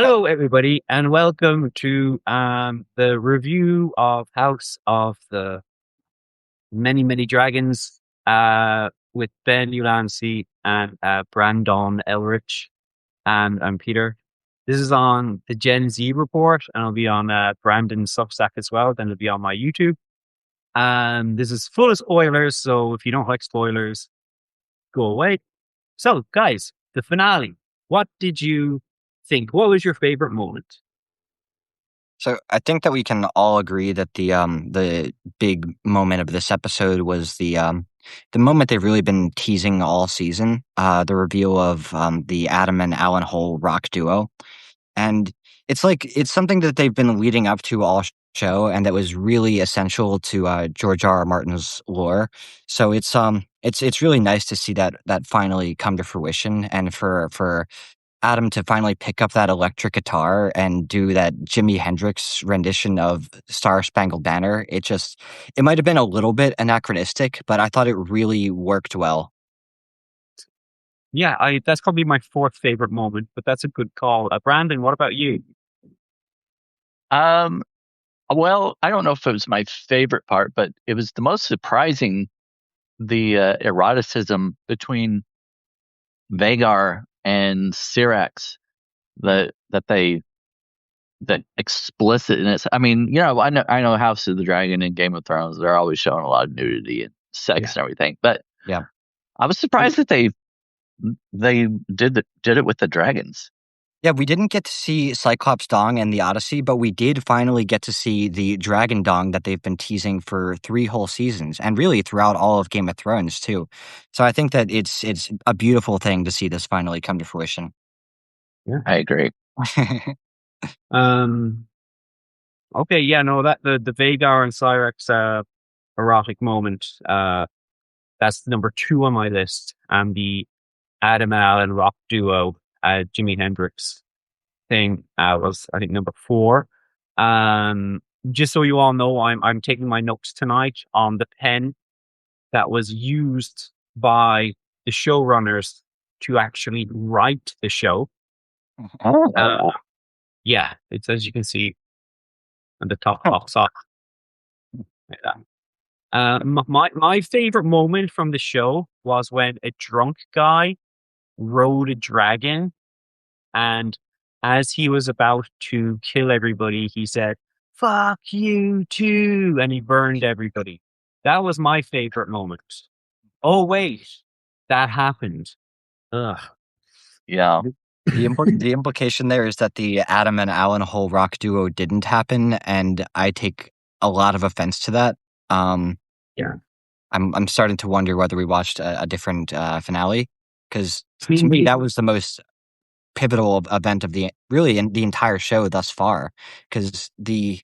Hello, everybody, and welcome to the review of House of the Many Dragons with Ben Ulancy and Brandon Elrich. And I'm Peter. This is on the Gen Z report, and it'll be on Brandon's Substack as well. Then it'll be on my YouTube. And this is full of spoilers, so if you don't like spoilers, go away. So, guys, the finale. What did you think? What was your favorite moment? So I think that we can all agree that the big moment of this episode was the moment they've really been teasing all season, the reveal of the Adam and Alan Hole rock duo. And it's something that they've been leading up to all show, and that was really essential to George R. R. Martin's lore. So it's really nice to see that finally come to fruition, and for Adam to finally pick up that electric guitar and do that Jimi Hendrix rendition of Star Spangled Banner. It might have been a little bit anachronistic, but I thought it really worked well. Yeah, I that's probably my fourth favorite moment, but that's a good call. Brandon, what about you? Um, well, I don't know if it was my favorite part, but it was the most surprising, the eroticism between Vagar and Syrax, that they that explicitness. I mean, I know House of the Dragon and Game of Thrones, they're always showing a lot of nudity and sex Yeah, and everything, but Yeah. I was surprised that they did it with the dragons. Yeah, we didn't get to see Cyclops Dong and the Odyssey, but we did finally get to see the Dragon Dong that they've been teasing for 3 whole seasons, and really throughout all of Game of Thrones too. So I think that it's a beautiful thing to see this finally come to fruition. yeah. I agree. Um. Okay, yeah, no, that the Vagar and Cyrex erotic moment. That's number two on my list, and the Adam and Alan rock duo, Jimi Hendrix thing, was I think number four. Just so you all know, I'm taking my notes tonight on the pen that was used by the showrunners to actually write the show. Oh, Yeah, it's as you can see on the top box off. Like that. My favorite moment from the show was when a drunk guy rode a dragon, and as he was about to kill everybody, he said, "Fuck you too," and he burned everybody. That was my favorite moment. Oh wait, that happened. Ugh. yeah. The implication there is that the Adam and Alan Hole rock duo didn't happen, and I take a lot of offense to that. Um, Yeah. I'm starting to wonder whether we watched a different finale, because to me Me- that was the most pivotal event of in the entire show thus far. Because the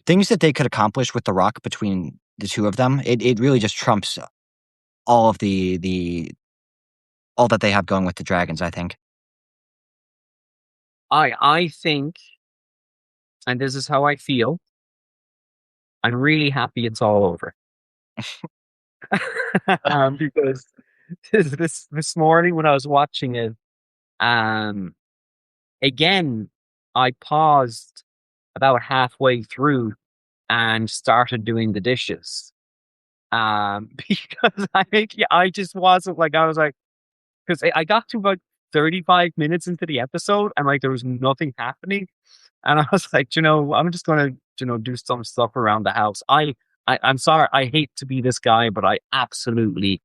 things that they could accomplish with the rock between the two of them, it really just trumps all of the all that they have going with the dragons, I think. I think, and this is how I feel, I'm really happy it's all over. Because this morning when I was watching it, um, again, I paused about halfway through and started doing the dishes. Because I just wasn't like, I was like, because I got to about 35 minutes into the episode and like there was nothing happening. And I was like, I'm just gonna, do some stuff around the house. I'm sorry, I hate to be this guy, but I absolutely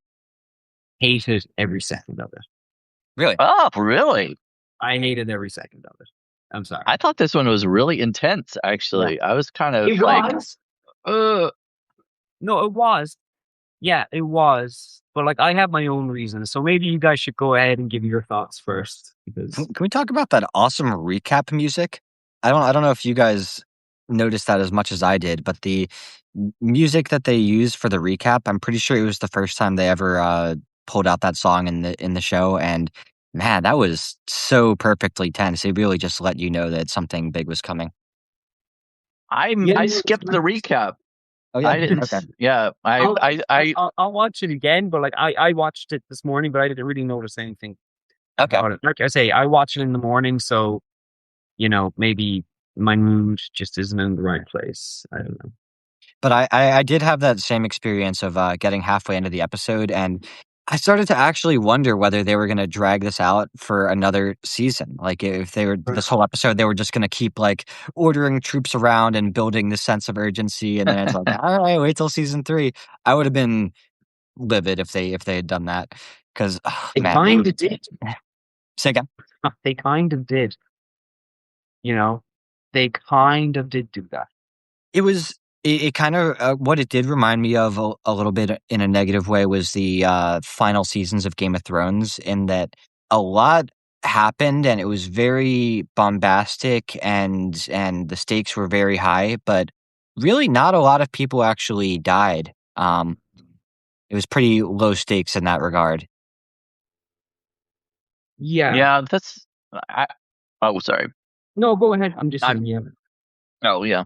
hated every second of it. Really? Oh, really? I hated every second of it. I'm sorry. I thought this one was really intense, Yeah. actually. I was kind of It like, was. No, it was. Yeah, it was. But like I have my own reasons. So maybe you guys should go ahead and give your thoughts first. Because Can we talk about that awesome recap music? I don't know if you guys noticed that as much as I did, but the music that they used for the recap, I'm pretty sure it was the first time they ever pulled out that song in the show, and man, that was so perfectly tense. It really just let you know that something big was coming. yeah, I skipped the recap. Oh yeah, I didn't. okay. Yeah, I'll watch it again, but like I watched it this morning, but I didn't really notice anything Okay. about it. Like I say, I watch it in the morning, so maybe my mood just isn't in the right place. I don't know. But I did have that same experience of getting halfway into the episode, and I started to actually wonder whether they were going to drag this out for another season. Like if they were this whole episode, they were just going to keep like ordering troops around and building this sense of urgency, and then it's like, all right, wait till season 3. I would have been livid if they had done that because They man, kind of did. say again. They kind of did. They kind of did do that. It kind of what it did remind me of a little bit in a negative way was the final seasons of Game of Thrones, in that a lot happened and it was very bombastic and the stakes were very high, but really not a lot of people actually died. It was pretty low stakes in that regard. Yeah. Yeah, oh, sorry. No, go ahead. I'm just I'm- saying, yeah. Oh, yeah.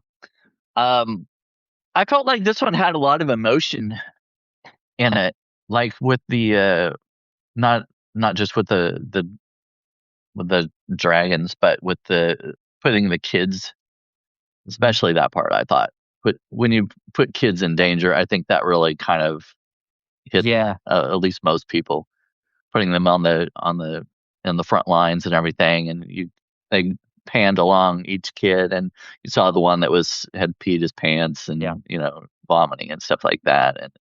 I felt like this one had a lot of emotion in it, like with the not just with the dragons, but with the putting the kids, especially that part. I thought, but when you put kids in danger, I think that really kind of hit Yeah. at least most people, putting them on the in the front lines and everything, and they panned along each kid, and you saw the one that had peed his pants and vomiting and stuff like that, and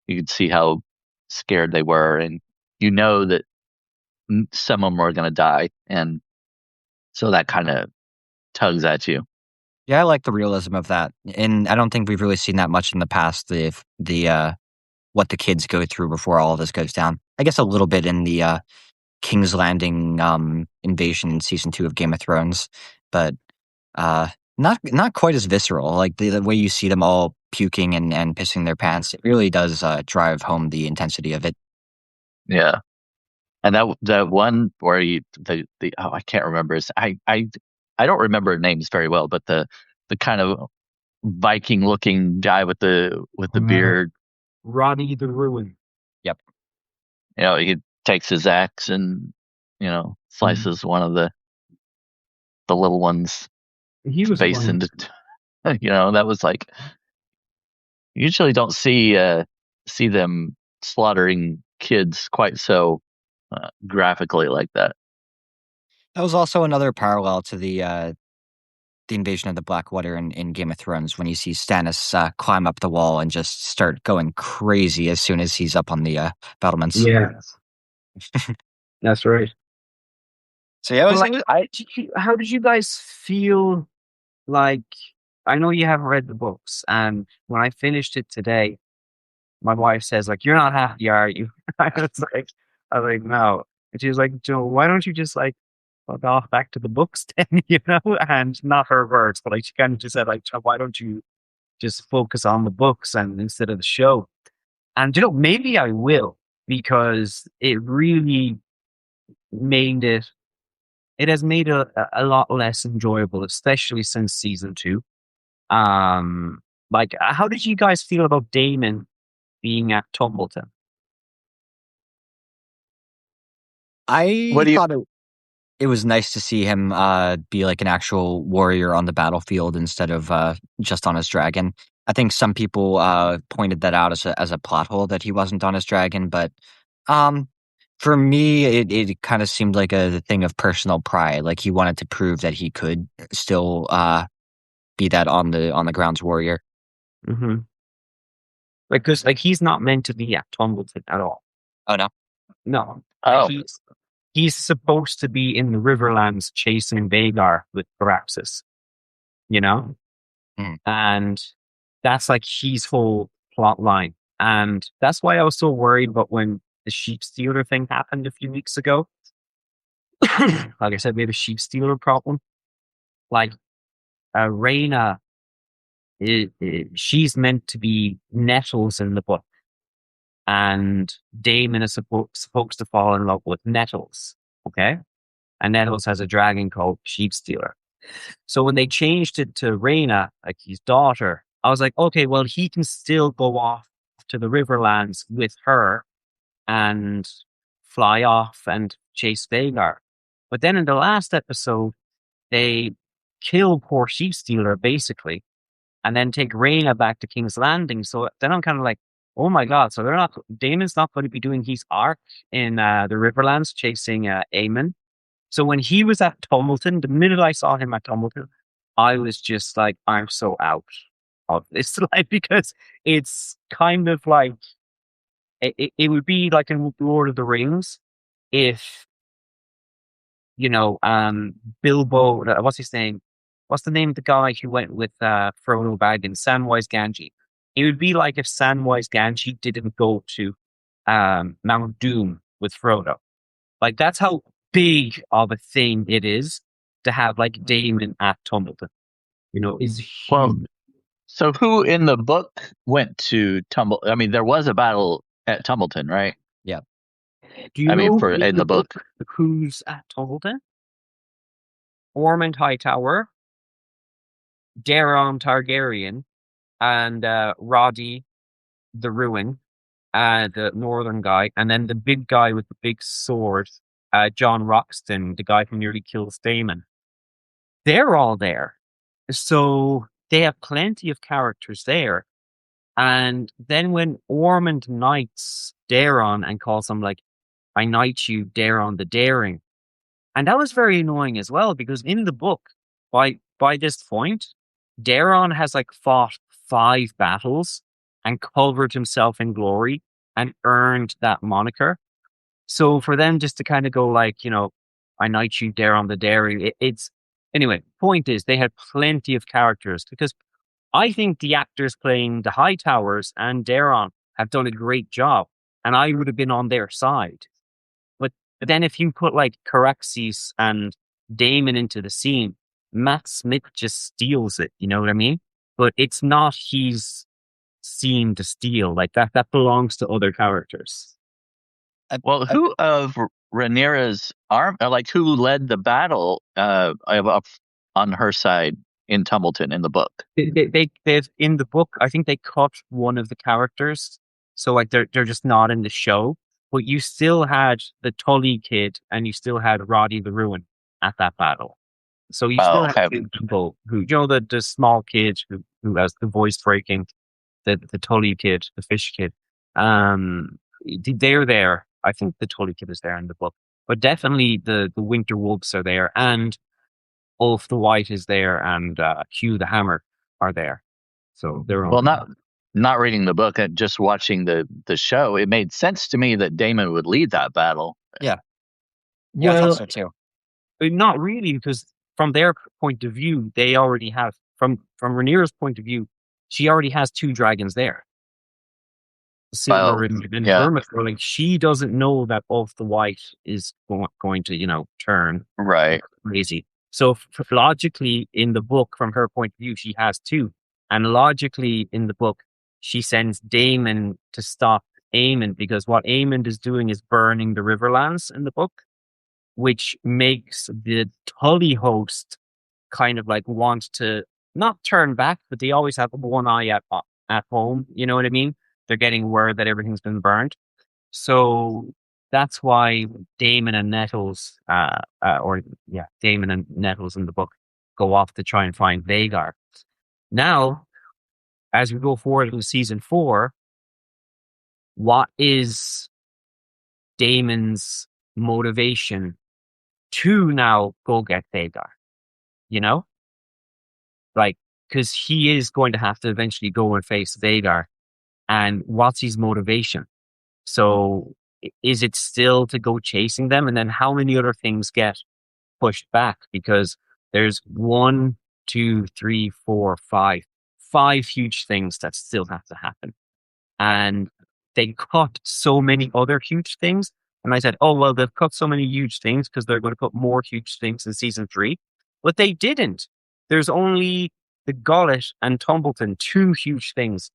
you could see how scared they were, and that some of them were going to die, and so that kind of tugs at you. Yeah, I like the realism of that, and I don't think we've really seen that much in the past. The what the kids go through before all of this goes down. I guess a little bit in the King's Landing invasion in season 2 of Game of Thrones, but not quite as visceral. Like the way you see them all puking and pissing their pants, it really does drive home the intensity of it. Yeah, and that one where I can't remember his I don't remember names very well, but the kind of Viking looking guy with the beard, Roddy the Ruin. Yep. He takes his axe and slices one of the little one's face into. That was like, usually don't see them slaughtering kids quite so graphically like that. That was also another parallel to the invasion of the Blackwater in Game of Thrones, when you see Stannis climb up the wall and just start going crazy as soon as he's up on the battlements. Yeah, that's right. So yeah, how did you guys feel? Like, I know you haven't read the books, and when I finished it today, my wife says, like, "You're not happy, are you?" I was like, "No," and she was like, "Joe, why don't you just like fuck off back to the books then?" And not her words, but like she kind of just said, like, "Why don't you just focus on the books and instead of the show?" And maybe I will, because it really made it. It has made it a lot less enjoyable, especially since season 2. Like, how did you guys feel about Daemon being at Tumbleton? I thought it was nice to see him be like an actual warrior on the battlefield instead of just on his dragon. I think some people pointed that out as a plot hole, that he wasn't on his dragon, but for me, it kind of seemed like a thing of personal pride. Like he wanted to prove that he could still be that on the grounds warrior. Mm-hmm. Because he's not meant to be at Tumbleton at all. Oh no, no. Oh, He's supposed to be in the Riverlands chasing Vhagar with Caraxes, and that's like his whole plot line. And that's why I was so worried about when the sheep stealer thing happened a few weeks ago. Like I said, we have a sheep stealer problem. Like, Rhaena, she's meant to be Nettles in the book, and Daemon is supposed to fall in love with Nettles. Okay, and Nettles has a dragon called Sheep Stealer. So when they changed it to Rhaena, like his daughter, I was like, okay, well, he can still go off to the Riverlands with her and fly off and chase Vhagar. But then in the last episode, they kill poor Sheep Stealer basically, and then take Rhaena back to King's Landing. So then I'm kind of like, oh my god! So Daemon's not going to be doing his arc in the Riverlands chasing Aemon. So when he was at Tumbleton, the minute I saw him at Tumbleton, I was just like, I'm so out of this life because it's kind of like it would be like in Lord of the Rings if Bilbo, what's his name? What's the name of the guy who went with Frodo Baggins? Samwise Gamgee. It would be like if Samwise Gamgee didn't go to Mount Doom with Frodo. Like that's how big of a thing it is to have like Daemon at Tumbleton. Is huge. Well, so who in the book went to I mean, there was a battle at Tumbleton, right? Yeah. Do you I mean, know in the book who's at Tumbleton? Ormond Hightower, Daeron Targaryen, and Roddy the Ruin, the northern guy, and then the big guy with the big sword, John Roxton, the guy who nearly kills Daemon. They're all there. So they have plenty of characters there. And then when Ormond knights Daeron and calls him like, I knight you, Daeron the Daring. And that was very annoying as well, because in the book, by this point, Daeron has like fought 5 battles and covered himself in glory and earned that moniker. So for them just to kind of go like, I knight you, Daeron the Daring, it's anyway. Point is, they had plenty of characters because I think the actors playing the Hightowers and Daeron have done a great job, and I would have been on their side. But then if you put like Caraxes and Daemon into the scene, Matt Smith just steals it. You know what I mean? But it's not his scene to steal. Like that belongs to other characters. Well, who of Rhaenyra's arm, like who led the battle up on her side in Tumbleton in the book? They've in the book, I think they cut one of the characters, so like they're just not in the show. But you still had the Tully kid, and you still had Roddy the Ruin at that battle. So you still have 2 people who, the small kid who has the voice breaking, the Tully kid, the fish kid. They're there. I think the Tully kid is there in the book, but definitely the Winter Wolves are there, and Ulf the White is there, and Hugh the Hammer are there. So they're well, not reading the book and just watching the show. It made sense to me that Daemon would lead that battle. Yeah, well, I thought so too. Not really, because from their point of view, they already have from Rhaenyra's point of view, she already has 2 dragons there. Silver and Vermithor. Like she doesn't know that Ulf the White is going to turn right crazy. So logically, in the book, from her point of view, she has 2, and logically in the book, she sends Daemon to stop Aemon, because what Aemon is doing is burning the Riverlands in the book, which makes the Tully host kind of like want to not turn back, but they always have one eye at home. You know what I mean? They're getting word that everything's been burned. So that's why Daemon and Nettles, Daemon and Nettles in the book go off to try and find Vhagar. Now, as we go forward to season 4, what is Daemon's motivation to now go get Vhagar? Like, because he is going to have to eventually go and face Vhagar. And what's his motivation? So is it still to go chasing them? And then how many other things get pushed back? Because there's 1, 2, 3, 4, 5 huge things that still have to happen. And they cut so many other huge things. And I said, oh, well, they've cut so many huge things because they're going to put more huge things in season 3. But they didn't. There's only the Gullet and Tumbleton, 2 huge things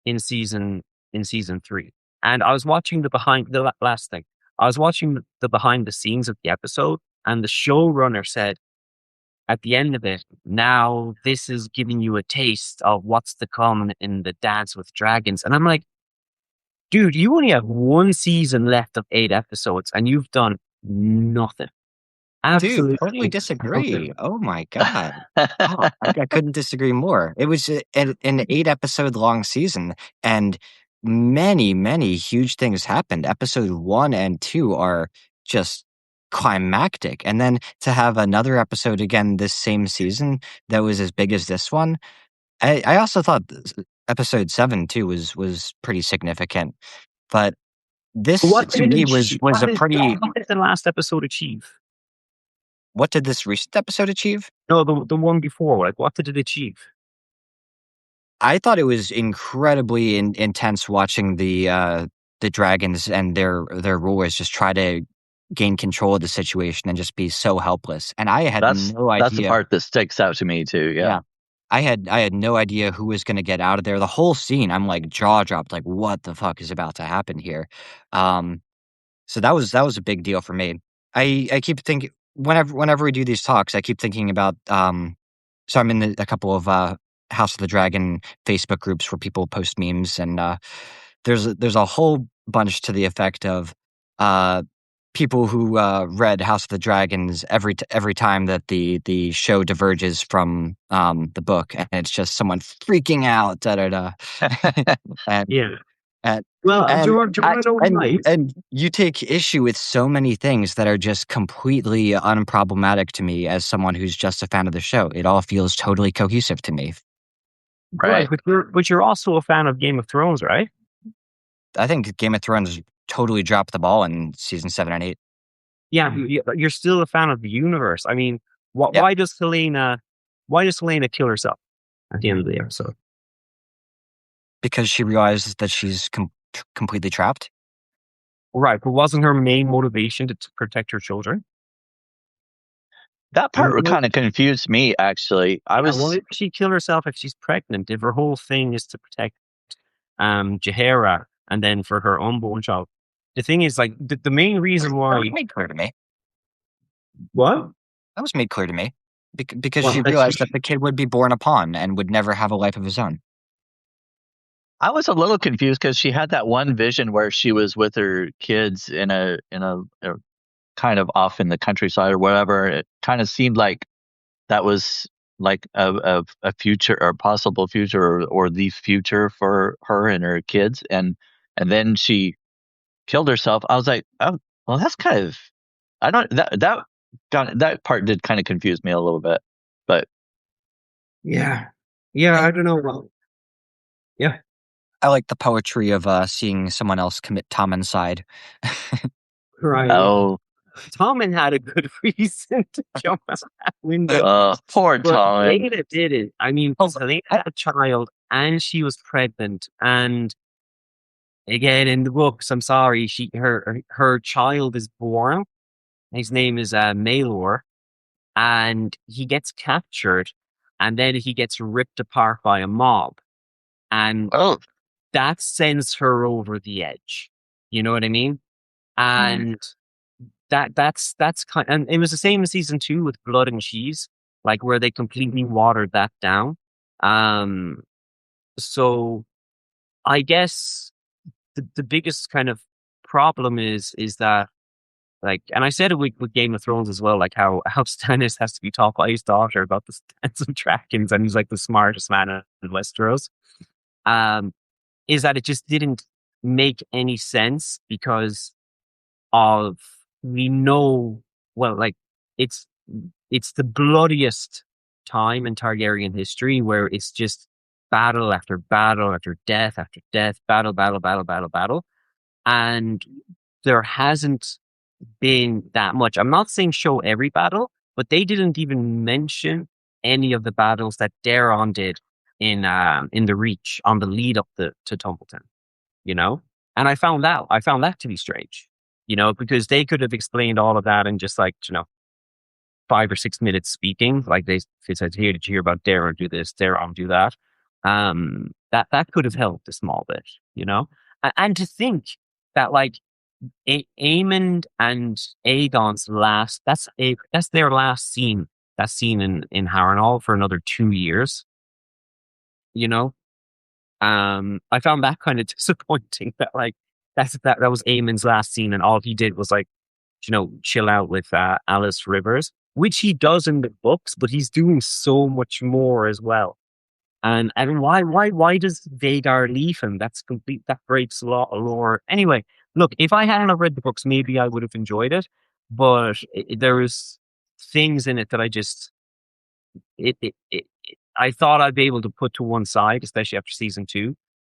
in season 3. And I was watching the last thing. I was watching the behind the scenes of the episode, and the showrunner said at the end of it, now this is giving you a taste of what's to come in the Dance with Dragons. And I'm like, dude, you only have 1 season left of 8 episodes, and you've done nothing. Absolutely. Totally disagree. Oh my God. Oh, I couldn't disagree more. It was an 8-episode long season, and many, many huge things happened. Episode 1 and 2 are just climactic. And then to have another episode again this same season that was as big as this one, I also thought episode 7 too was pretty significant. But this to me was a pretty. What did the last episode achieve? What did this recent episode achieve? No, the one before. Like, what did it achieve? I thought it was incredibly intense watching the dragons and their rulers just try to gain control of the situation and just be so helpless. And I had no idea. That's the part that sticks out to me too. Yeah. I had no idea who was going to get out of there. The whole scene, I'm like jaw dropped, like what the fuck is about to happen here? So that was a big deal for me. I keep thinking whenever we do these talks, I keep thinking about. So I'm in a couple of House of the Dragon Facebook groups where people post memes, and there's a whole bunch to the effect of people who read House of the Dragons every time that the show diverges from the book, and it's just someone freaking out, da da da. And, yeah. And, well, and you take issue with so many things that are just completely unproblematic to me as someone who's just a fan of the show. It all feels totally cohesive to me. Right, but you're also a fan of Game of Thrones, right? I think Game of Thrones totally dropped the ball in season 7 and 8. Yeah, you're still a fan of the universe. I mean, why does Helena kill herself at the end of the episode? Because she realizes that she's completely trapped. Right, but wasn't her main motivation to protect her children? That part kind of confused me, actually. Why did she kill herself if she's pregnant? If her whole thing is to protect Jaehaera and then for her unborn child. The thing is, like, the main reason why... That was made clear to me. What? That was made clear to me. Because she realized that the kid would be born a pawn and would never have a life of his own. I was a little confused because she had that one vision where she was with her kids in a kind of off in the countryside or whatever. It kind of seemed like that was like a future or possible future or the future for her and her kids. And then she killed herself. I was like, oh, well, that's kind of, that part did kind of confuse me a little bit, but yeah, I don't know. Well, yeah. I like the poetry of seeing someone else commit Tommen's Right. Oh, Tommen had a good reason to jump out that window. Poor Tommen. Helena didn't. I mean, Helena had a child and she was pregnant. And again, in the books, I'm sorry, her child is born. His name is Maelor, and he gets captured, and then he gets ripped apart by a mob, and that sends her over the edge. You know what I mean? And that's kind. And it was the same in season 2 with Blood and Cheese, like where they completely watered that down. So I guess the biggest kind of problem is that, like, and I said it with Game of Thrones as well, like how Stannis has to be taught by his daughter about the Dance of Dragons, and he's like the smartest man in Westeros. Is that it just didn't make any sense because of, we know, well, like it's the bloodiest time in Targaryen history where it's just battle after battle after death after death, battle, and there hasn't been that much. I'm not saying show every battle, but they didn't even mention any of the battles that Daeron did in the Reach on the lead up to Tumbleton, you know? And I found that to be strange, you know, because they could have explained all of that in just, like, you know, 5 or 6 minutes speaking. Like they said, here, did you hear about Daeron do this, Daeron do that? That could have helped a small bit, you know? And to think that, like, Aemond and Aegon's that's their last scene. That scene in Harrenhal for another 2 years. You know, I found that kind of disappointing. That, like, that was Aemond's last scene, and all he did was, like, chill out with Alice Rivers, which he does in the books, but he's doing so much more as well. And why does Vagar leave him? That breaks a lot of lore. Anyway, look, if I hadn't have read the books, maybe I would have enjoyed it. But there was things in it that I thought I'd be able to put to one side, especially after season 2.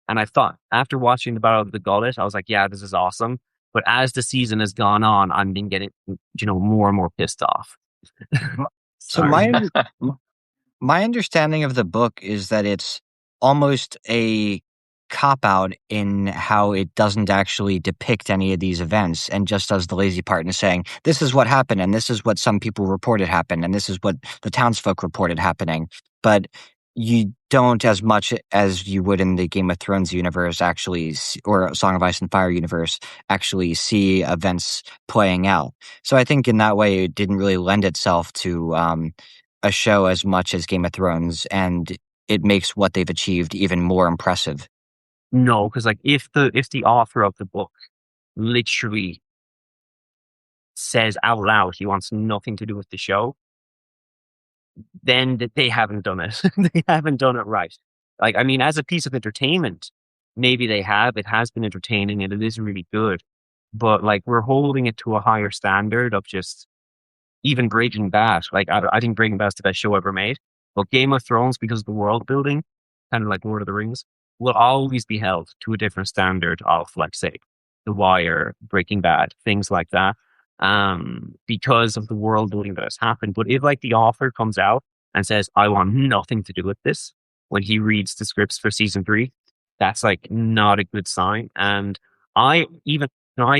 And I thought after watching the Battle of the Gullet, I was like, yeah, this is awesome. But as the season has gone on, I've been getting, more and more pissed off. So Sorry. my understanding of the book is that it's almost a cop-out in how it doesn't actually depict any of these events and just does the lazy part in saying, this is what happened, and this is what some people reported happened, and this is what the townsfolk reported happening. But you don't, as much as you would in the Game of Thrones universe or Song of Ice and Fire universe, actually see events playing out. So I think in that way, it didn't really lend itself to a show as much as Game of Thrones, and it makes what they've achieved even more impressive. No, because if the author of the book literally says out loud he wants nothing to do with the show, then they haven't done it. They haven't done it right. Like, I mean, as a piece of entertainment, maybe they have. It has been entertaining and it is really good. But like, we're holding it to a higher standard of just even Breaking Bad. Like, I think Breaking Bad is the best show ever made. But Game of Thrones, because of the world building, kind of like Lord of the Rings, will always be held to a different standard of, like, say, The Wire, Breaking Bad, things like that, because of the world building that has happened. But if, like, the author comes out and says, I want nothing to do with this, when he reads the scripts for season 3, that's, like, not a good sign. And I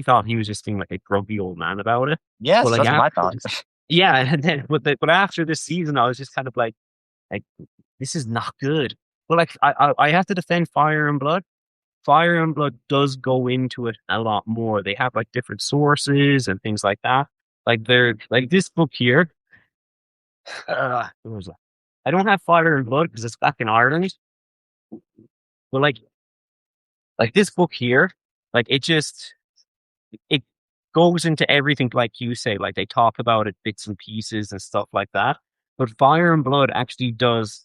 thought he was just being, like, a grumpy old man about it. Yes, But, like, that's my thought. yeah, and then, but after this season, I was just kind of like, this is not good. But like, I have to defend Fire and Blood. Fire and Blood does go into it a lot more. They have like different sources and things like that. Like they're like this book here. Where was that? I don't have Fire and Blood because it's back in Ireland. But like this book here, like it goes into everything like you say. Like they talk about it bits and pieces and stuff like that. But Fire and Blood actually does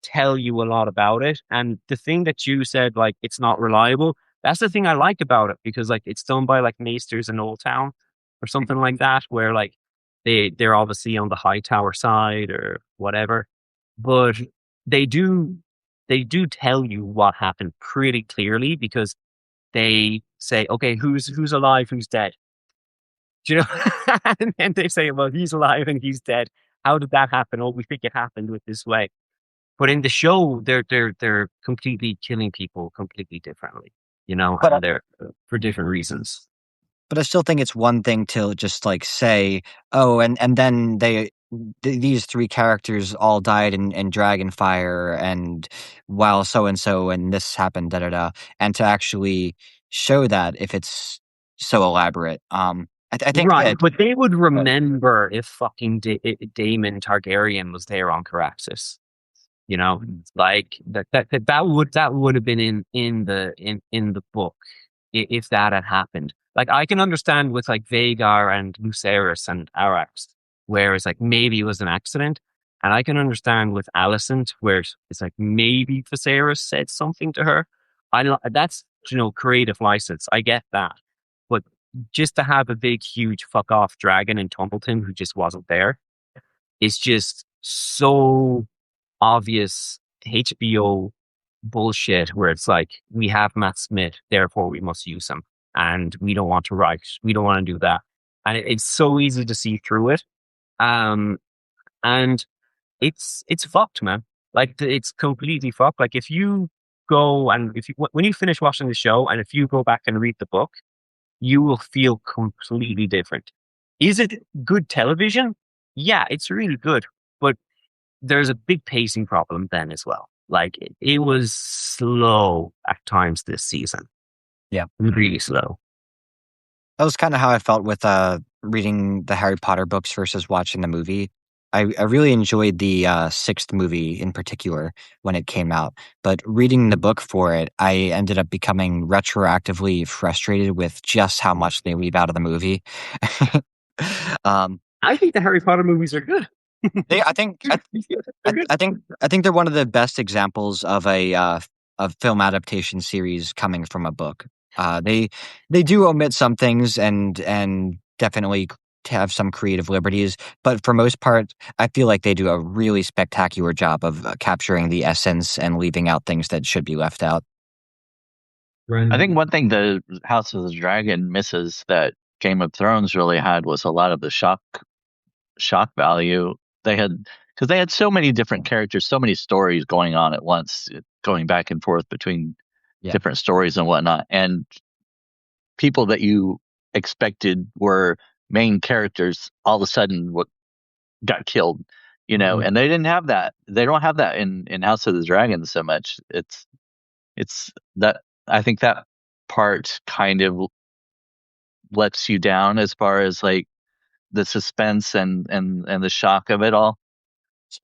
tell you a lot about it. And the thing that you said, like, it's not reliable, that's the thing I like about it, because like it's done by like Maesters in Old Town or something like that, where like they're obviously on the high tower side or whatever. But they do tell you what happened pretty clearly, because they say, okay, who's alive, who's dead. Do you know? And then they say, well, he's alive and he's dead. How did that happen? Oh, we think it happened with this way. But in the show, they're completely killing people completely differently, But and they're for different reasons. But I still think it's one thing to just like say, oh, and then these 3 characters all died in Dragonfire, and while so and this happened, and to actually show that if it's so elaborate. I think Right, that, but they would remember if fucking Daemon Targaryen was there on Caraxes. Like that would have been in the book if that had happened. Like I can understand with like Vagar and Lucerys and Arax, where it's like maybe it was an accident, and I can understand with Alicent where it's like maybe Viserys said something to her. That's creative license. I get that, but just to have a big huge fuck off dragon in Tumbleton who just wasn't there is just so obvious HBO bullshit, where it's like, we have Matt Smith, therefore we must use him, and we don't want to do that, and it's so easy to see through it, and it's fucked, man. Like it's completely fucked. Like if you go and when you finish watching the show, and if you go back and read the book, you will feel completely different. Is it good television? Yeah, it's really good, but there's a big pacing problem then as well. Like it was slow at times this season. Yeah. Really slow. that was kind of how I felt with reading the Harry Potter books versus watching the movie. I really enjoyed the sixth movie in particular when it came out. But reading the book for it, I ended up becoming retroactively frustrated with just how much they leave out of the movie. um, I think the Harry Potter movies are good. I think I think they're one of the best examples of a film adaptation series coming from a book. They do omit some things and definitely have some creative liberties, but for most part, I feel like they do a really spectacular job of capturing the essence and leaving out things that should be left out. I think one thing the House of the Dragon misses that Game of Thrones really had was a lot of the shock value they had, because they had so many different characters, so many stories going on at once, going back and forth between different stories and whatnot, and people that you expected were main characters all of a sudden what got killed, and they didn't have that. They don't have that in House of the Dragon so much. It's that, I think that part kind of lets you down as far as like the suspense and the shock of it all.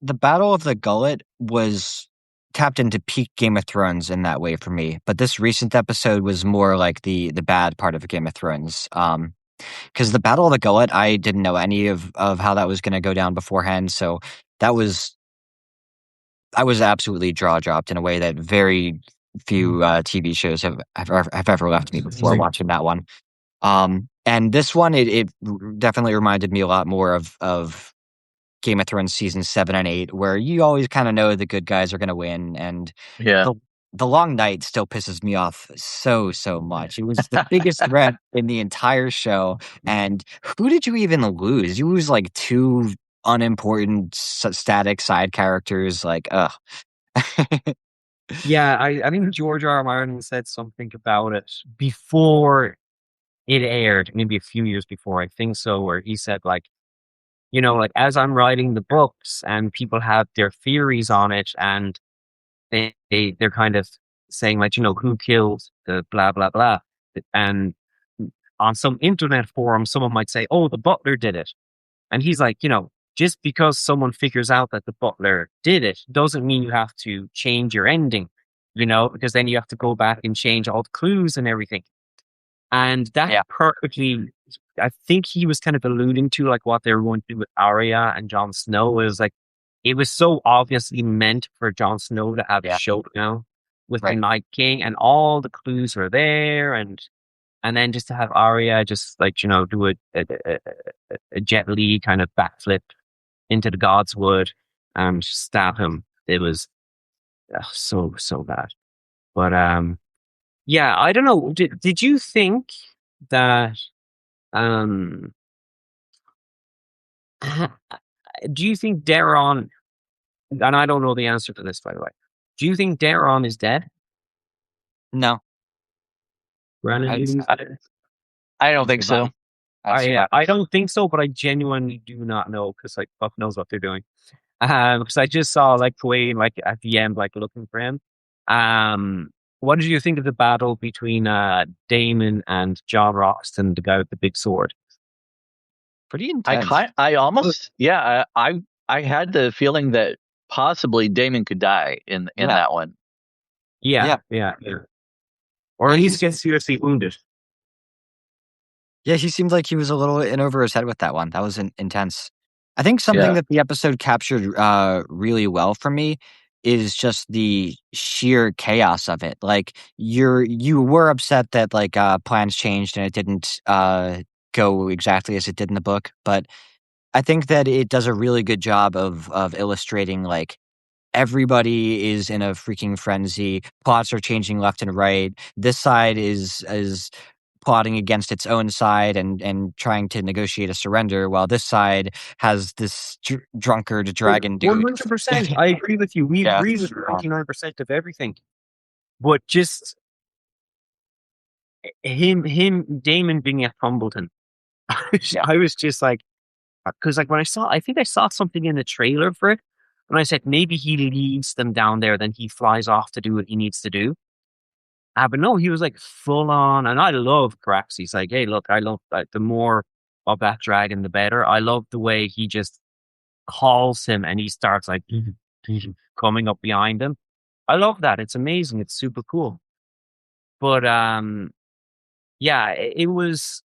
The Battle of the Gullet was tapped into peak Game of Thrones in that way for me, but this recent episode was more like the bad part of Game of Thrones. Because the Battle of the Gullet, I didn't know any of how that was going to go down beforehand, so that was I was absolutely jaw dropped in a way that very few TV shows have ever left me before watching that one. And this one, it definitely reminded me a lot more of Game of Thrones season 7 and 8, where you always kind of know the good guys are going to win, and the long night still pisses me off so much. It was the biggest threat in the entire show, and who did you even lose? You lose like two unimportant static side characters. Like, ugh. Yeah, I think George R. R. Martin said something about it before it aired, maybe a few years before, I think so, where he said like, like as I'm writing the books and people have their theories on it, and they're kind of saying like, who killed the blah blah blah, and on some internet forum, someone might say, oh, the butler did it, and he's like, just because someone figures out that the butler did it doesn't mean you have to change your ending, because then you have to go back and change all the clues and everything. And that perfectly, I think he was kind of alluding to like what they were going to do with Arya and Jon Snow. It was like, it was so obviously meant for Jon Snow to have a showdown with the Night King, and all the clues were there, and then just to have Arya just like, do a Jet Li kind of backflip into the Godswood and stab him. It was so bad. But yeah, I don't know. Did you think that do you think Daeron, and I don't know the answer to this, by the way, do you think Daeron is dead? No. Brandon, I don't think so. I don't think so, but I genuinely do not know, because like fuck knows what they're doing. Because I just saw like Gawain like at the end like looking for him. What did you think of the battle between Daemon and John Roxton, the guy with the big sword? Pretty intense. I almost I had the feeling that possibly Daemon could die in that one. Yeah. Or at least get seriously wounded. Yeah, he seemed like he was a little in over his head with that one. That was intense. I think something that the episode captured really well for me is just the sheer chaos of it. Like you were upset that like plans changed and it didn't go exactly as it did in the book, but I think that it does a really good job of illustrating like everybody is in a freaking frenzy. Plots are changing left and right. This side is plotting against its own side and trying to negotiate a surrender, while this side has this drunkard dragon dude. 100%. I agree with you. We agree with 99% of everything. But just Daemon being at Humbleton, I was just like, because like when I think I saw something in the trailer for it, and I said maybe he leads them down there, then he flies off to do what he needs to do. But no, he was like full on, and I love Caraxes. He's like, hey, look, I love the more of that dragon, the better. I love the way he just calls him and he starts like coming up behind him. I love that. It's amazing. It's super cool. But yeah, it was.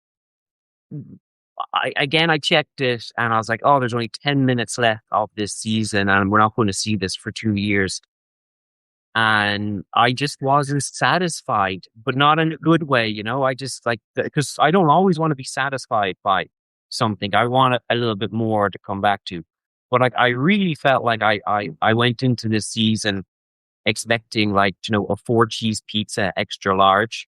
I checked it and I was like, oh, there's only 10 minutes left of this season and we're not going to see this for 2 years. And I just wasn't satisfied, but not in a good way, you know. I just like, because I don't always want to be satisfied by something. I want a little bit more to come back to. But like, I really felt like I went into this season expecting like, you know, a 4-cheese pizza extra large.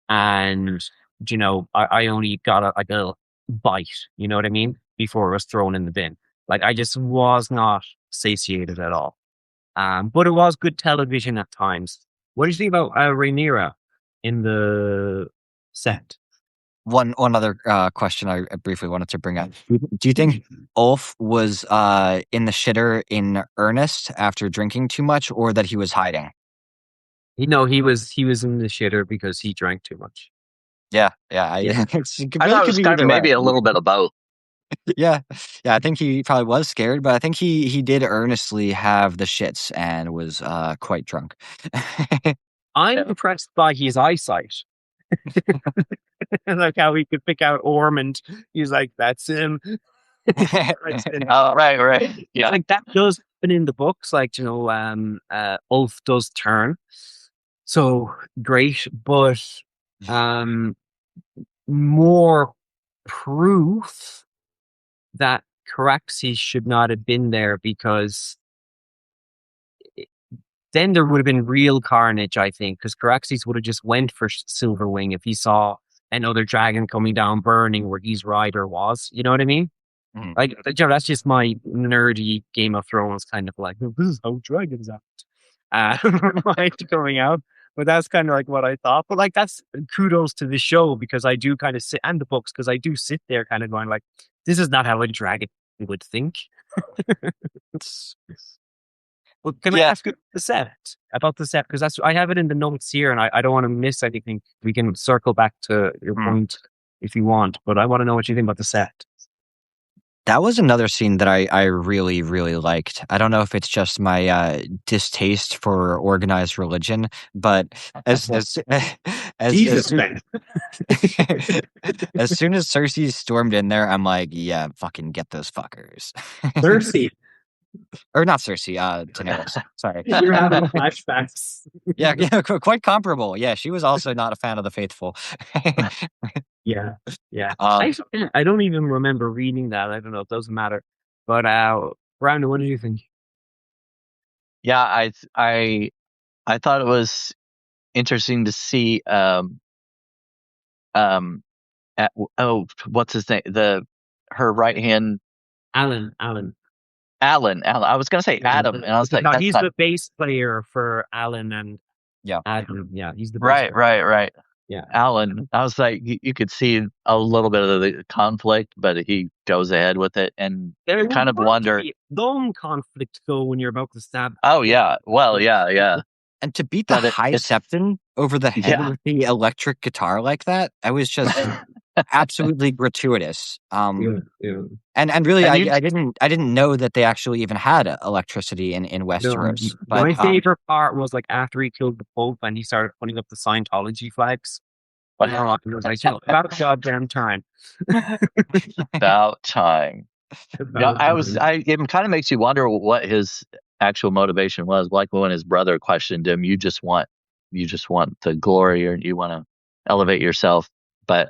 And, you know, I only got like a little bite, you know what I mean? Before it was thrown in the bin. Like, I just was not satiated at all. But it was good television at times. What do you think about Rhaenyra in the set? One other question I briefly wanted to bring up. Do you think Ulf was in the shitter in earnest after drinking too much, or that he was hiding? No, he was in the shitter because he drank too much. Yeah. I thought it was kind of maybe a little bit of both. Yeah. I think he probably was scared, but I think he did earnestly have the shits and was quite drunk. I'm impressed by his eyesight. Like how he could pick out Ormond. He's like, that's him. Oh, right. Yeah. Like that does happen in the books. Like, you know, Ulf does turn. So great, but more proof that Caraxes should not have been there, because then there would have been real carnage, I think, because Caraxes would have just went for Silverwing if he saw another dragon coming down burning where his rider was. You know what I mean? Mm. Like, you know, that's just my nerdy Game of Thrones kind of like, this is how dragons act. Mind coming out. But that's kind of like what I thought. But like, that's kudos to the show, because I do kind of sit, and the books, because I do sit there kind of going like, this is not how a dragon would think. Well, can I ask you about the set? Because I have it in the notes here, and I don't want to miss anything. We can circle back to your point if you want, but I want to know what you think about the set. That was another scene that I really, really liked. I don't know if it's just my distaste for organized religion, but as Jesus, man. as soon as Cersei stormed in there, I'm like, yeah, fucking get those fuckers. Cersei. Or not Cersei, Daenerys. Sorry. You're having flashbacks. Yeah, quite comparable. Yeah, she was also not a fan of the faithful. Yeah. I don't even remember reading that. I don't know. It doesn't matter. But Brandon, what did you think? Yeah, I thought it was interesting to see what's his name? Her right hand, Alan. I was gonna say Adam, and I was like, no, he's the bass player for Alan and Adam. Yeah, he's the bass player. Right. Yeah, Alan. I was like, you could see a little bit of the conflict, but he goes ahead with it, and there kind of wonder. Long conflict though when you're about to stab. Oh yeah, well yeah. And to beat the High Septon over the head with the electric guitar like that, I was just absolutely gratuitous. And really, I didn't know that they actually even had electricity in Westeros. No, but my favorite part was like after he killed the Pope and he started putting up the Scientology flags. But it was like, about goddamn time. About time. It kind of makes you wonder what his actual motivation was. Like when his brother questioned him, you just want the glory, or you want to elevate yourself. But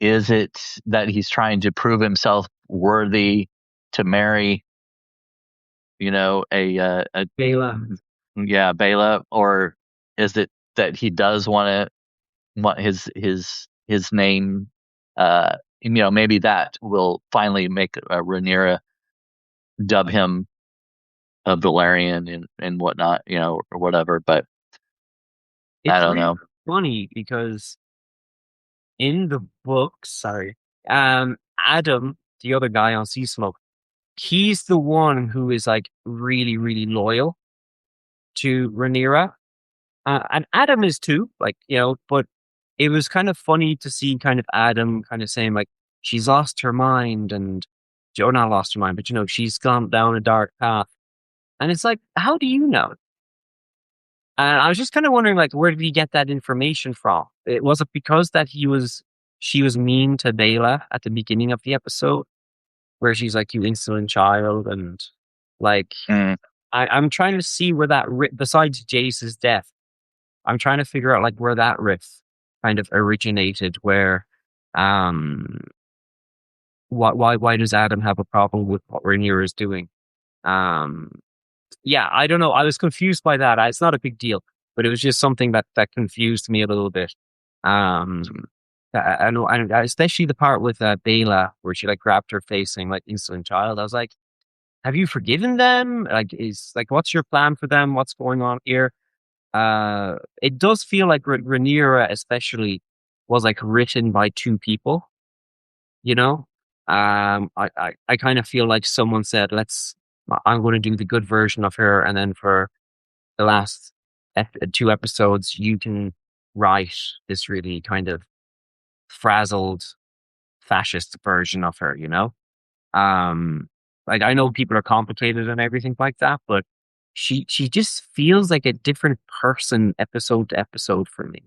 is it that he's trying to prove himself worthy to marry, you know, a Baela? Yeah, Baela, or is it that he does want his name? You know, maybe that will finally make Rhaenyra dub him a Valyrian and whatnot, you know, or whatever. But I don't know. Funny because in the books, Adam, the other guy on Sea Smoke, he's the one who is like really, really loyal to Rhaenyra, and Adam is too. Like, you know, but it was kind of funny to see kind of Adam kind of saying like she's lost her mind and not lost her mind, but she's gone down a dark path. And it's like, how do you know? And I was just kind of wondering, like, where did he get that information from? Was it because that she was mean to Bela at the beginning of the episode, where she's like, "You insolent child," and like, I'm trying to see where that besides Jace's death, I'm trying to figure out like where that riff kind of originated. Where, why does Adam have a problem with what Rhaenyra is doing? Yeah, I don't know. I was confused by that. It's not a big deal, but it was just something that confused me a little bit. I know, and especially the part with Bela where she like grabbed her face saying like "insolent child." I was like, "Have you forgiven them? Like, what's your plan for them? What's going on here?" It does feel like Rhaenyra, especially, was like written by two people. I kind of feel like someone said, I'm going to do the good version of her, and then for the last two episodes, you can write this really kind of frazzled fascist version of her. Like, I know people are complicated and everything like that, but she just feels like a different person episode to episode for me.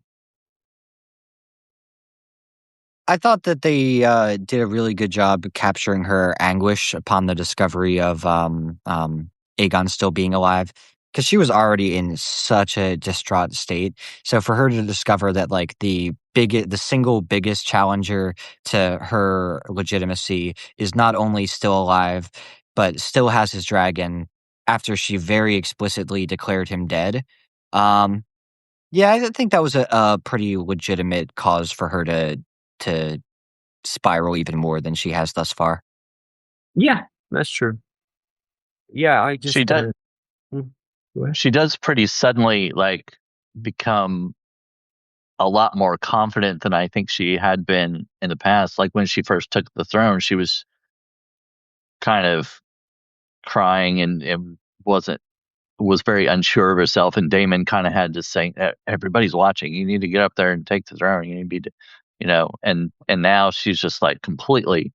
I thought that they did a really good job capturing her anguish upon the discovery of Aegon still being alive, because she was already in such a distraught state. So for her to discover that like the single biggest challenger to her legitimacy is not only still alive, but still has his dragon after she very explicitly declared him dead. Yeah, I think that was a pretty legitimate cause for her to spiral even more than she has thus far. Yeah, that's true. Yeah, I just she does pretty suddenly like become a lot more confident than I think she had been in the past. Like when she first took the throne, she was kind of crying and was very unsure of herself, and Daemon kind of had to say, everybody's watching, you need to get up there and take the throne, you need to be, and now she's just like completely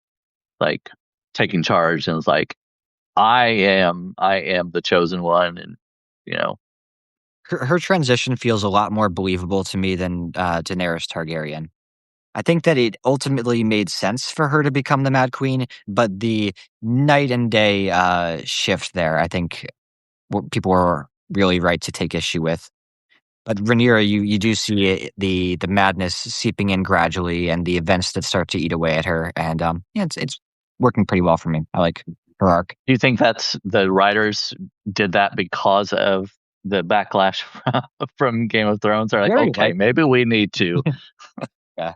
like taking charge and is like, I am the chosen one. And her transition feels a lot more believable to me than Daenerys Targaryen. I think that it ultimately made sense for her to become the Mad Queen, but the night and day shift there, I think people were really right to take issue with. But Rhaenyra, you do see the madness seeping in gradually, and the events that start to eat away at her, and yeah, it's working pretty well for me. I like her arc. Do you think that's the writers did that because of the backlash from Game of Thrones? Are like, Very okay, likely. maybe we need to. Yeah,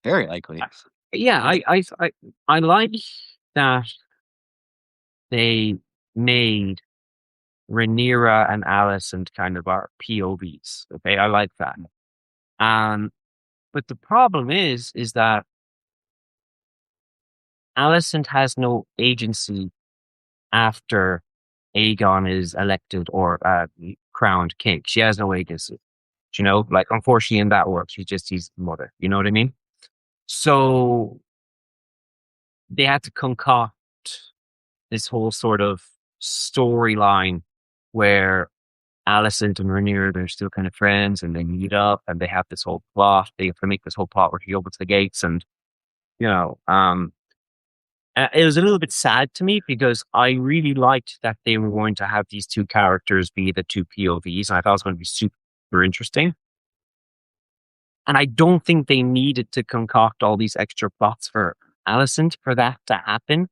very likely. Yeah, I like that they made Rhaenyra and Alicent kind of our POVs. Okay, I like that. But the problem is that Alicent has no agency after Aegon is elected or crowned king. She has no agency. Like, unfortunately in that world, she's just his mother. You know what I mean? So they had to concoct this whole sort of storyline where Alicent and Rhaenyra, they're still kind of friends, and they meet up, and they have this whole plot. They have to make this whole plot where he opens the gates, and it was a little bit sad to me because I really liked that they were going to have these two characters be the two POVs, and I thought it was going to be super interesting. And I don't think they needed to concoct all these extra plots for Alicent for that to happen.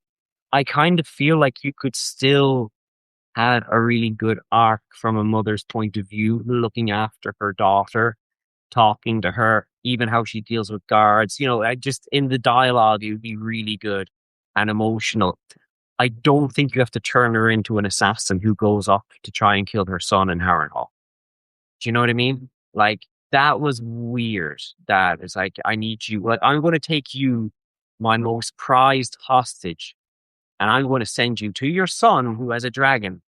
I kind of feel like you could still have a really good arc from a mother's point of view, looking after her daughter, talking to her, even how she deals with guards. I just, in the dialogue, it would be really good and emotional. I don't think you have to turn her into an assassin who goes off to try and kill her son in Harrenhal. Do you know what I mean? Like, that was weird. That is like, I need you. Like, I'm going to take you, my most prized hostage, and I'm going to send you to your son who has a dragon,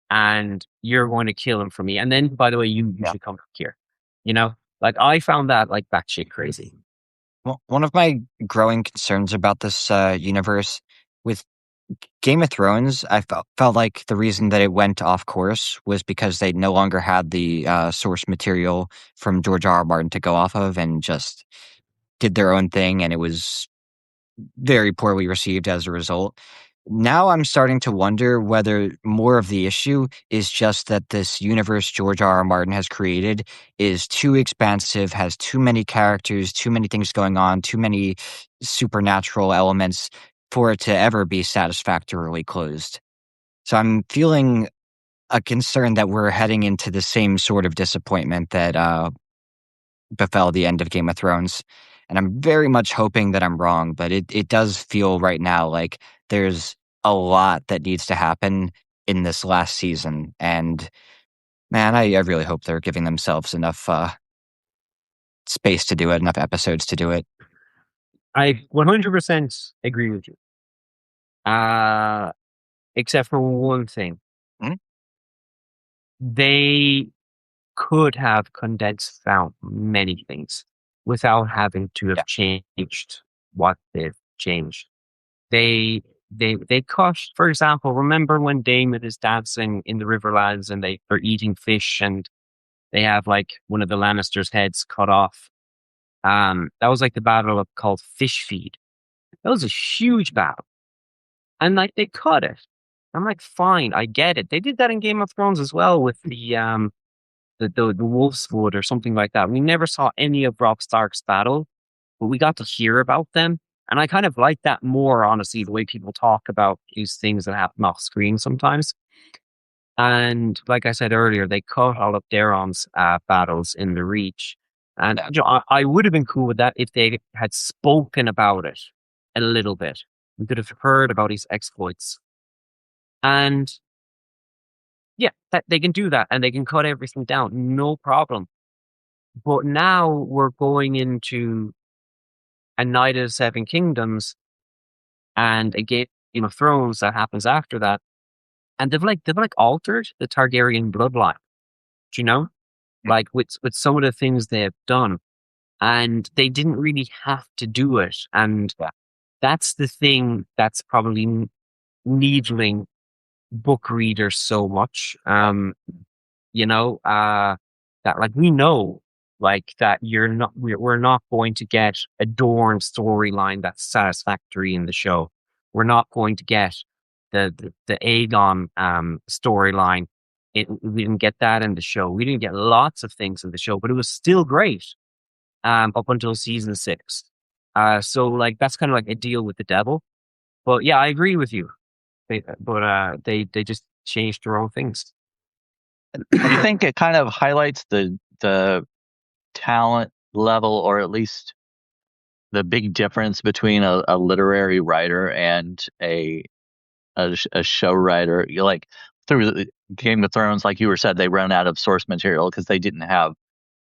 and you're going to kill him for me. And then, by the way, you should come back here. Like, I found that like batshit crazy. Well, one of my growing concerns about this universe with Game of Thrones, I felt like the reason that it went off course was because they no longer had the source material from George R. R. Martin to go off of, and just did their own thing, and it was very poorly received as a result. Now I'm starting to wonder whether more of the issue is just that this universe George R. R. Martin has created is too expansive, has too many characters, too many things going on, too many supernatural elements for it to ever be satisfactorily closed. So I'm feeling a concern that we're heading into the same sort of disappointment that befell the end of Game of Thrones. And I'm very much hoping that I'm wrong, but it does feel right now like there's a lot that needs to happen in this last season. And man, I really hope they're giving themselves enough space to do it, enough episodes to do it. I 100% agree with you. Except for one thing. Hmm? They could have condensed down many things without having to have changed what they've changed. They cut, for example, remember when Daemon is dancing in the Riverlands and they are eating fish and they have like one of the Lannisters' heads cut off. That was like the battle called Fish Feed. That was a huge battle. And like they cut it. I'm like, fine, I get it. They did that in Game of Thrones as well with the Wolf's Wood or something like that. We never saw any of Robb Stark's battle, but we got to hear about them. And I kind of like that more, honestly, the way people talk about these things that happen off screen sometimes. And like I said earlier, they cut all of Daeron's battles in the Reach. And I would have been cool with that if they had spoken about it a little bit. We could have heard about his exploits. And yeah, that they can do that and they can cut everything down, no problem. But now we're going into a Night of the Seven Kingdoms and a Game of Thrones that happens after that. And they've altered the Targaryen bloodline. Do you know? Like with some of the things they've done. And they didn't really have to do it. And that's the thing that's probably needling book readers so much. That like we know like that we're not going to get a Dorne storyline that's satisfactory in the show. We're not going to get the Aegon storyline. We didn't get that in the show. We didn't get lots of things in the show, but it was still great up until season 6. So like that's kind of like a deal with the devil. But yeah, I agree with you. They just changed their own things. I think it kind of highlights the talent level, or at least the big difference between a literary writer and a show writer. You like through the Game of Thrones, like you were said, they ran out of source material because they didn't have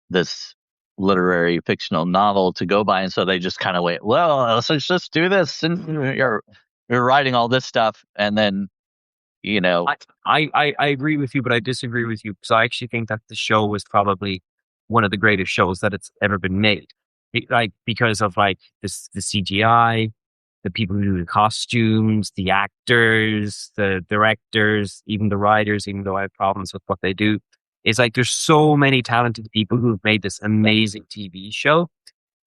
this literary fictional novel to go by, and so they just kind of went, well, let's just do this, and you're writing all this stuff, and then I agree with you, but I disagree with you because I actually think that the show was probably one of the greatest shows that it's ever been made. Because of like the CGI, the people who do the costumes, the actors, the directors, even the writers, even though I have problems with what they do. It's like there's so many talented people who have made this amazing TV show,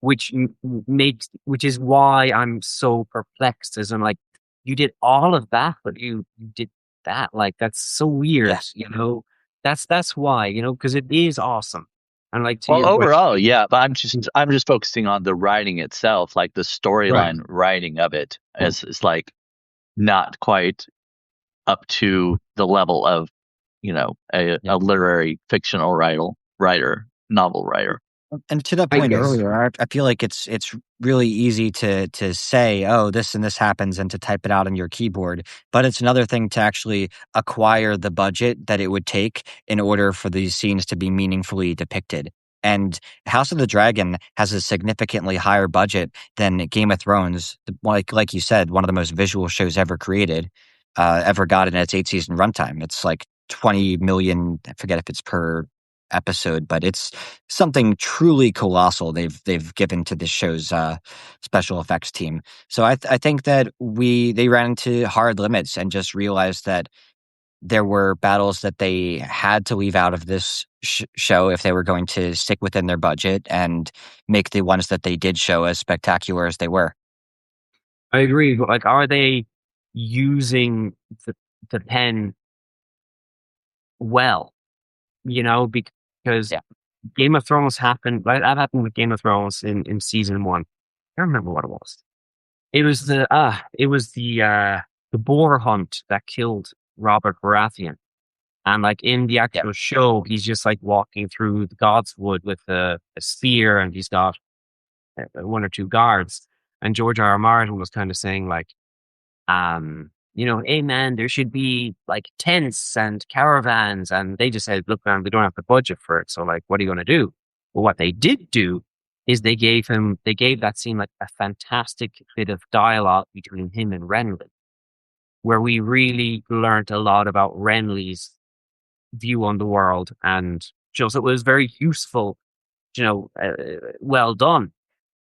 which is why I'm so perplexed. As I'm like, you did all of that, but you did that. Like that's so weird, That's why, because it is awesome. And like overall, yeah, but I'm just focusing on the writing itself, like the storyline writing of it is like not quite up to the level of a literary fictional writer, novel writer. And to that point earlier, I feel like it's really easy to say, oh, this and this happens, and to type it out on your keyboard. But it's another thing to actually acquire the budget that it would take in order for these scenes to be meaningfully depicted. And House of the Dragon has a significantly higher budget than Game of Thrones. Like you said, one of the most visual shows ever created, ever got in its 8-season runtime. It's like 20 million. I forget if it's per episode, but it's something truly colossal they've given to this show's special effects team. So I think that they ran into hard limits and just realized that there were battles that they had to leave out of this show if they were going to stick within their budget and make the ones that they did show as spectacular as they were. I agree, but like, are they using the pen well? You know, because Game of Thrones happened. Like, that happened with Game of Thrones in season 1. I don't remember what it was. It was the boar hunt that killed Robert Baratheon, and like in the actual show, he's just like walking through the Godswood with a spear, and he's got 1 or 2 guards. And George R. R. Martin was kind of saying like, hey man, there should be like tents and caravans. And they just said, look man, we don't have the budget for it. So like, what are you going to do? Well, what they did do is they gave that scene like a fantastic bit of dialogue between him and Renly, where we really learned a lot about Renly's view on the world. And just, it was very useful, well done.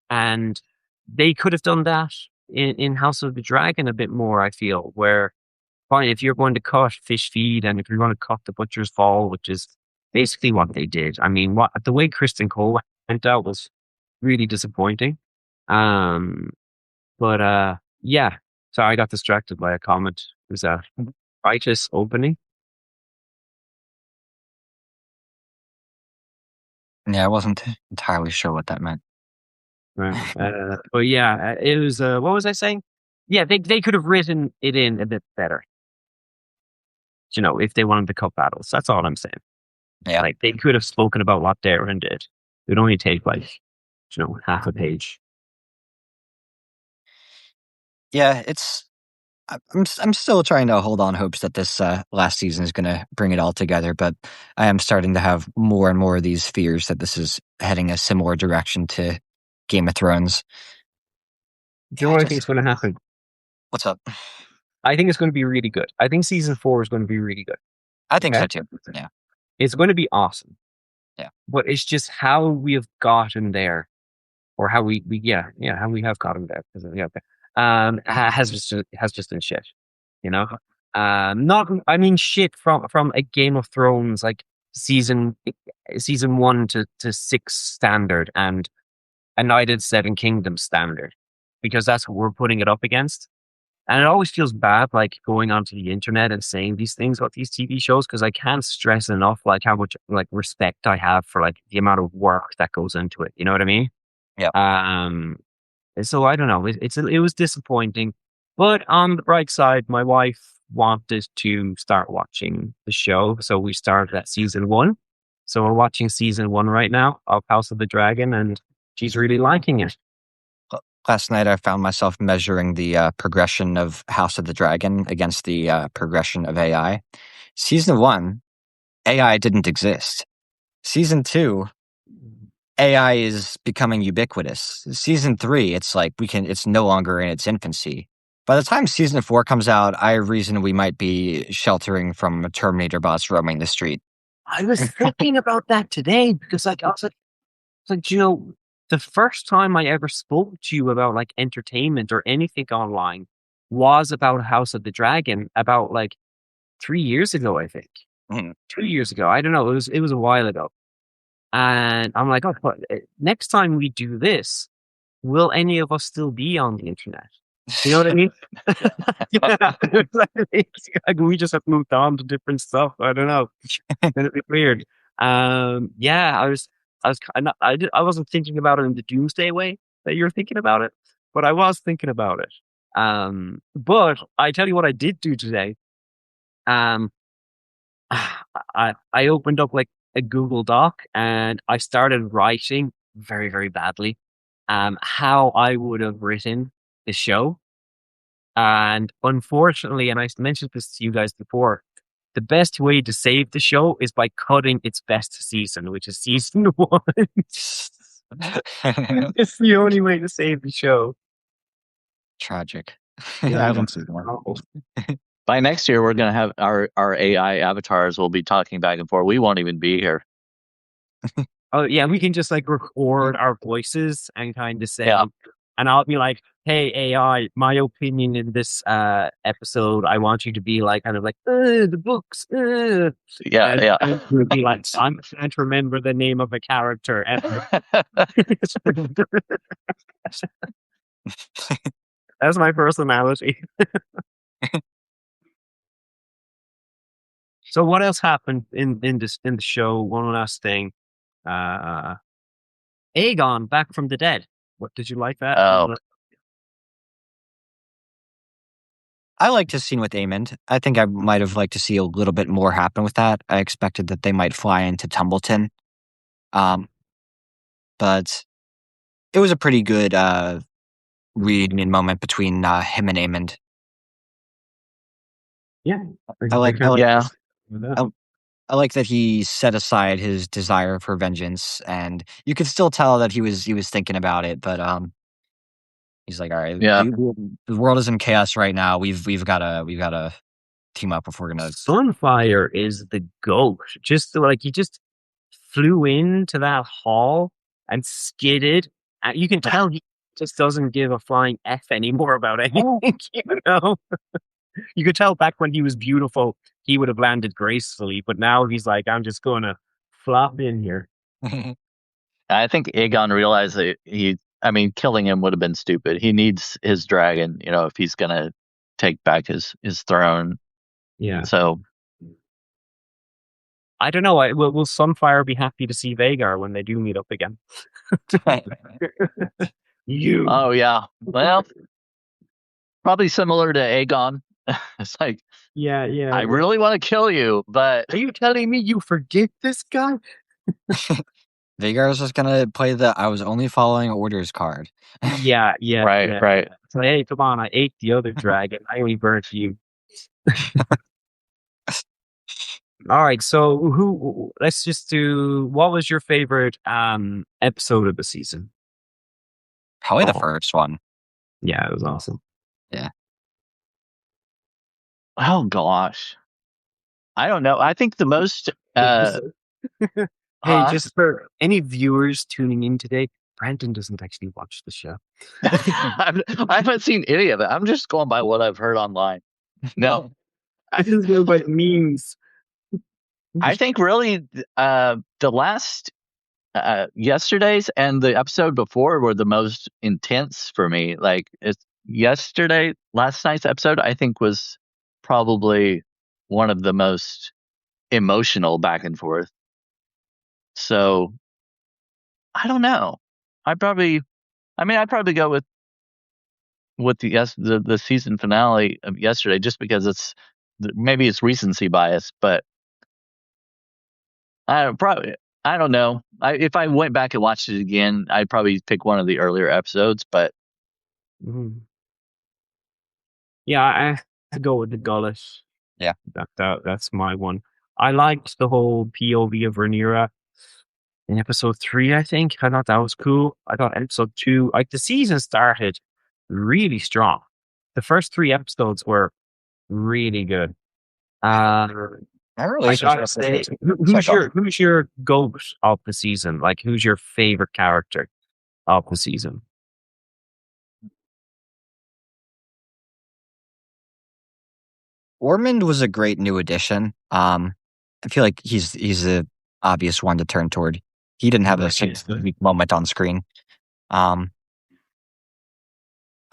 And they could have done that in House of the Dragon a bit more, I feel, where, fine, if you're going to cut fish feed and if you're going to cut the butcher's fall, which is basically what they did. I mean, the way Kristen Cole went out was really disappointing. But yeah. So I got distracted by a comment. It was a righteous opening. Yeah, I wasn't entirely sure what that meant. Right. But yeah, it was. What was I saying? Yeah, they could have written it in a bit better. If they wanted to cut battles, that's all I'm saying. Yeah, like they could have spoken about what Darren did. It would only take like, half a page. Yeah, I'm still trying to hold on hopes that this last season is going to bring it all together, but I am starting to have more and more of these fears that this is heading a similar direction to Game of Thrones. Do you know what I think is going to happen? What's up? I think it's going to be really good. I think season 4 is going to be really good. I think so too. Yeah. It's going to be awesome. Yeah. But it's just how we have gotten there, or how we how we have gotten there. Has just been shit. Shit from a Game of Thrones like season 1 to 6 standard, and a United Seven Kingdoms standard, because that's what we're putting it up against. And it always feels bad, like going onto the internet and saying these things about these TV shows, because I can't stress enough, like how much like respect I have for like the amount of work that goes into it. You know what I mean? Yeah. So I don't know. It was disappointing, but on the bright side, my wife wanted to start watching the show, so we started at season 1. So we're watching season 1 right now of House of the Dragon, and she's really liking it. Last night, I found myself measuring the progression of House of the Dragon against the progression of AI. Season 1, AI didn't exist. Season 2, AI is becoming ubiquitous. Season 3, it's like it's no longer in its infancy. By the time season 4 comes out, I have reason we might be sheltering from Terminator bots roaming the street. I was thinking about that today, because I was like, the first time I ever spoke to you about like entertainment or anything online was about House of the Dragon, about like 3 years ago, I think. 2 years ago. I don't know. It was a while ago. And I'm like, next time we do this, will any of us still be on the internet? You know what I mean? Like we just have moved on to different stuff. I don't know. It'd be weird. I wasn't thinking about it in the doomsday way that you're thinking about it, but I was thinking about it. But I tell you what I did do today. I opened up like a Google Doc and I started writing very, very badly how I would have written the show. And unfortunately, and I mentioned this to you guys before, the best way to save the show is by cutting its best season, which is season 1. It's the only way to save the show. Tragic. Yeah, I haven't seen one. By next year, we're going to have our AI avatars will be talking back and forth. We won't even be here. Oh yeah, we can just like record our voices and kind of say, Yeah. and I'll be like, "Hey AI, my opinion in this episode, I want you to be like kind of like the books." Yeah, And yeah. it would be like, I can't remember the name of a character ever. That's my personality. So what else happened in the show? One last thing. Uh Aegon back from the dead. What did you like that? Oh, I liked his scene with Aemond. I think I might have liked to see a little bit more happen with that. I expected that they might fly into Tumbleton. But it was a pretty good reunion moment between him and Aemond. Yeah. I like yeah. I like that he set aside his desire for vengeance, and you could still tell that he was thinking about it. But he's like, all right, Yeah. the world is in chaos right now. We've got to team up if we're gonna. Sunfire is the goat. Just like he just flew into that hall and skidded. And you can tell he just doesn't give a flying F anymore about anything, you know? You could tell back when he was beautiful, he would have landed gracefully, but now he's like, I'm just gonna flop in here. I think Aegon realized that killing him would have been stupid. He needs his dragon, if he's gonna take back his throne. Yeah. So I don't know. Will Sunfire be happy to see Vhagar when they do meet up again? You. Oh yeah. Well, probably similar to Aegon. It's like, Yeah. I really want to kill you, but are you telling me you forget this guy? Vhagar is just gonna play the "I was only following orders" card. Yeah. Right. So hey, come on! I ate the other dragon. I only burnt you. All right. So let's just do. What was your favorite episode of the season? Probably the first one. Yeah, it was awesome. Yeah. Oh gosh, I don't know. I think the most. Hey, just for any viewers tuning in today, Brandon doesn't actually watch the show. I haven't seen any of it. I'm just going by what I've heard online. No, I just know what it means. I think really the last yesterday's and the episode before were the most intense for me. Like last night's episode, I think was probably one of the most emotional back and forth. So I don't know. I'd probably go with the season finale of yesterday, just because maybe it's recency bias, but I don't know. If I went back and watched it again, I'd probably pick one of the earlier episodes, but yeah, I have to go with the Gullet. Yeah, that's my one. I liked the whole POV of Rhaenyra in episode 3. I think I thought that was cool. I thought episode 2, like the season started really strong. The first 3 episodes were really good. I gotta say, who's your goat of the season? Like, who's your favorite character of the season? Ormond was a great new addition. I feel like he's the obvious one to turn toward. He didn't have a weak moment on screen. I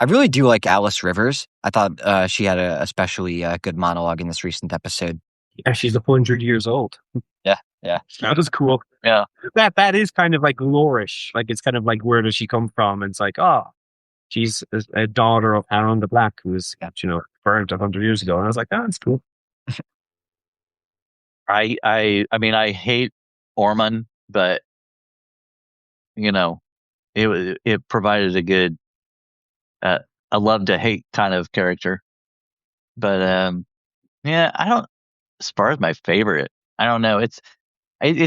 really do like Alice Rivers. I thought she had a especially good monologue in this recent episode. Yeah, she's 100 years old. Yeah. That was cool. Yeah. That is kind of like lore-ish. Like, it's kind of like, where does she come from? And it's like, oh, she's a daughter of Harren the Black, who was, burned 100 years ago. And I was like, oh, that's cool. I hate Ormond, but it provided a good a love to hate kind of character. But I don't, as far as my favorite, I don't know. It's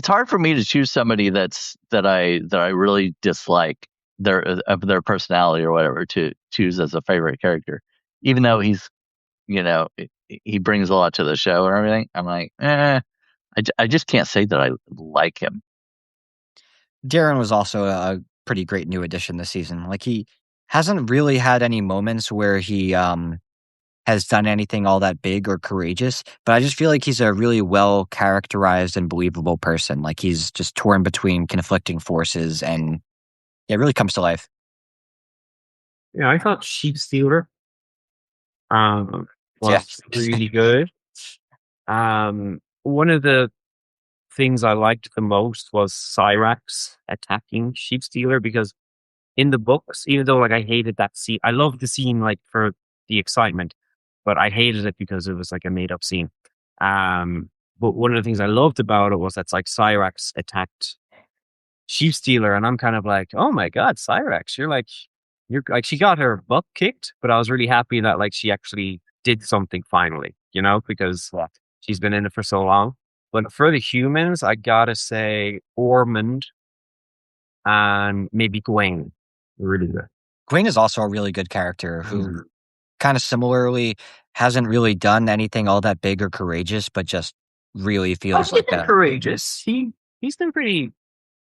hard for me to choose somebody that I really dislike their personality or whatever to choose as a favorite character, even though he's he brings a lot to the show and everything. I'm like, I just can't say that I like him. Darren was also a pretty great new addition this season. Like, he hasn't really had any moments where he has done anything all that big or courageous, but I just feel like he's a really well characterized and believable person. Like, he's just torn between conflicting forces, and it really comes to life. Yeah, I thought Sheep Stealer was Yeah. really good. One of the things I liked the most was Cyrax attacking Sheep Stealer, because in the books, even though like I hated that scene, I loved the scene like for the excitement, but I hated it because it was like a made up scene. But one of the things I loved about it was that's like Cyrax attacked Sheep Stealer, and I'm kind of like, oh my god, Cyrax, you're like she got her butt kicked, but I was really happy that like she actually did something finally, because she's been in it for so long. But for the humans, I gotta say Ormond and maybe Gwen. Really good. Gwen is also a really good character who kind of similarly hasn't really done anything all that big or courageous, but just really feels like that. Courageous. He's been pretty.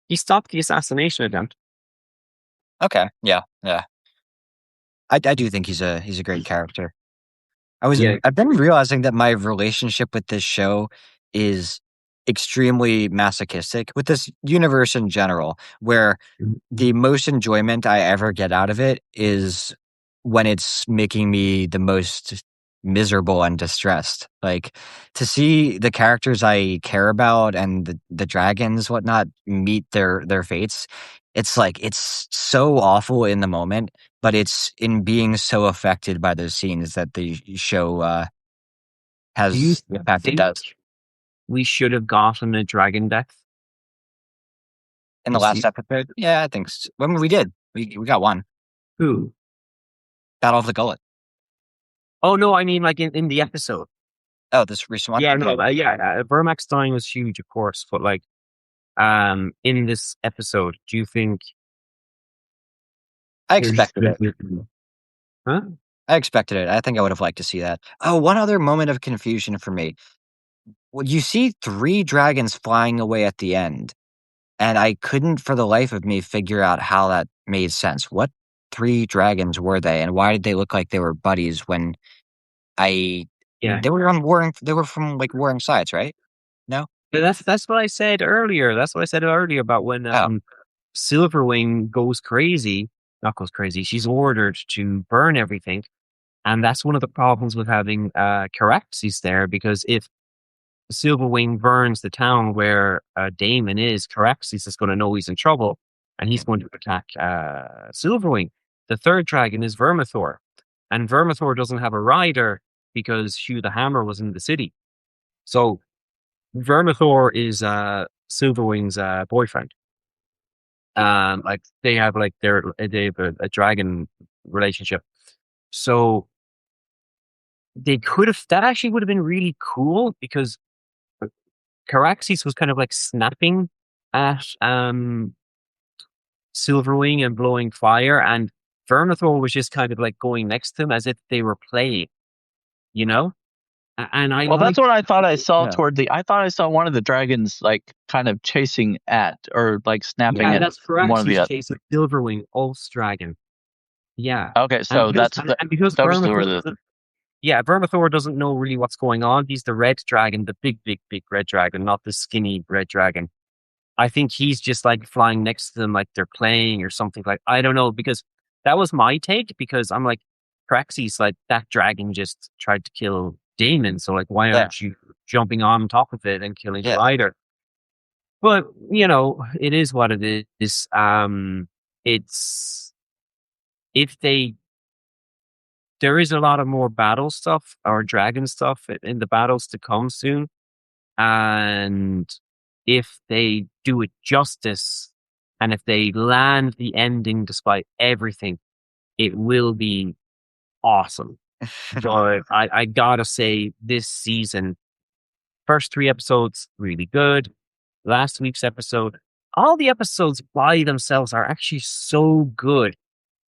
He stopped the assassination attempt. Okay, yeah. I do think he's a great character. I've been realizing that my relationship with this show is extremely masochistic with this universe in general, where the most enjoyment I ever get out of it is when it's making me the most miserable and distressed. Like, to see the characters I care about and the dragons, whatnot, meet their fates. It's like, it's so awful in the moment, but it's in being so affected by those scenes that the show has the fact it does. We should have gotten a dragon death In the last episode? Yeah, I think so. When we did. We got one. Who? Battle of the Gullet. Oh, no, I mean like in the episode. Oh, this recent one? Yeah, no, Vermax dying was huge, of course, but like in this episode, do you think I expected it. Huh? I expected it. I think I would have liked to see that. Oh, one other moment of confusion for me. Well, you see 3 dragons flying away at the end, and I couldn't for the life of me figure out how that made sense. What 3 dragons were they, and why did they look like they were buddies when they were from like warring sides, right? No? But that's what I said earlier. That's what I said earlier about when Silverwing goes crazy. Not goes crazy. She's ordered to burn everything. And that's one of the problems with having Caraxes there, because if Silverwing burns the town where Daemon is, Caraxes is going to know he's in trouble, and he's going to attack Silverwing. The third dragon is Vermithor, and Vermithor doesn't have a rider because Hugh the Hammer was in the city. So Vermithor is Silverwing's boyfriend. Like they have a dragon relationship. So they could have, that actually would have been really cool, because Caraxes was kind of like snapping at Silverwing and blowing fire, and Vermithor was just kind of like going next to him as if they were playing, And that's what I thought I saw I thought I saw one of the dragons like kind of chasing at or like snapping at that's Caraxes one of the chasing Silverwing, Ulf's dragon. Yeah. Okay, so because Vermithor doesn't know really what's going on. He's the red dragon, the big red dragon, not the skinny red dragon. I think he's just like flying next to them like they're playing or something. Like, I don't know, because that was my take, because I'm like, Caraxes, like that dragon just tried to kill Daemon, so like why aren't you jumping on top of it and killing the rider? But it is what it is. It's there is a lot of more battle stuff or dragon stuff in the battles to come soon. And if they do it justice, and if they land the ending despite everything, it will be awesome. So I gotta say, this season, first 3 episodes, really good. Last week's episode, all the episodes by themselves are actually so good.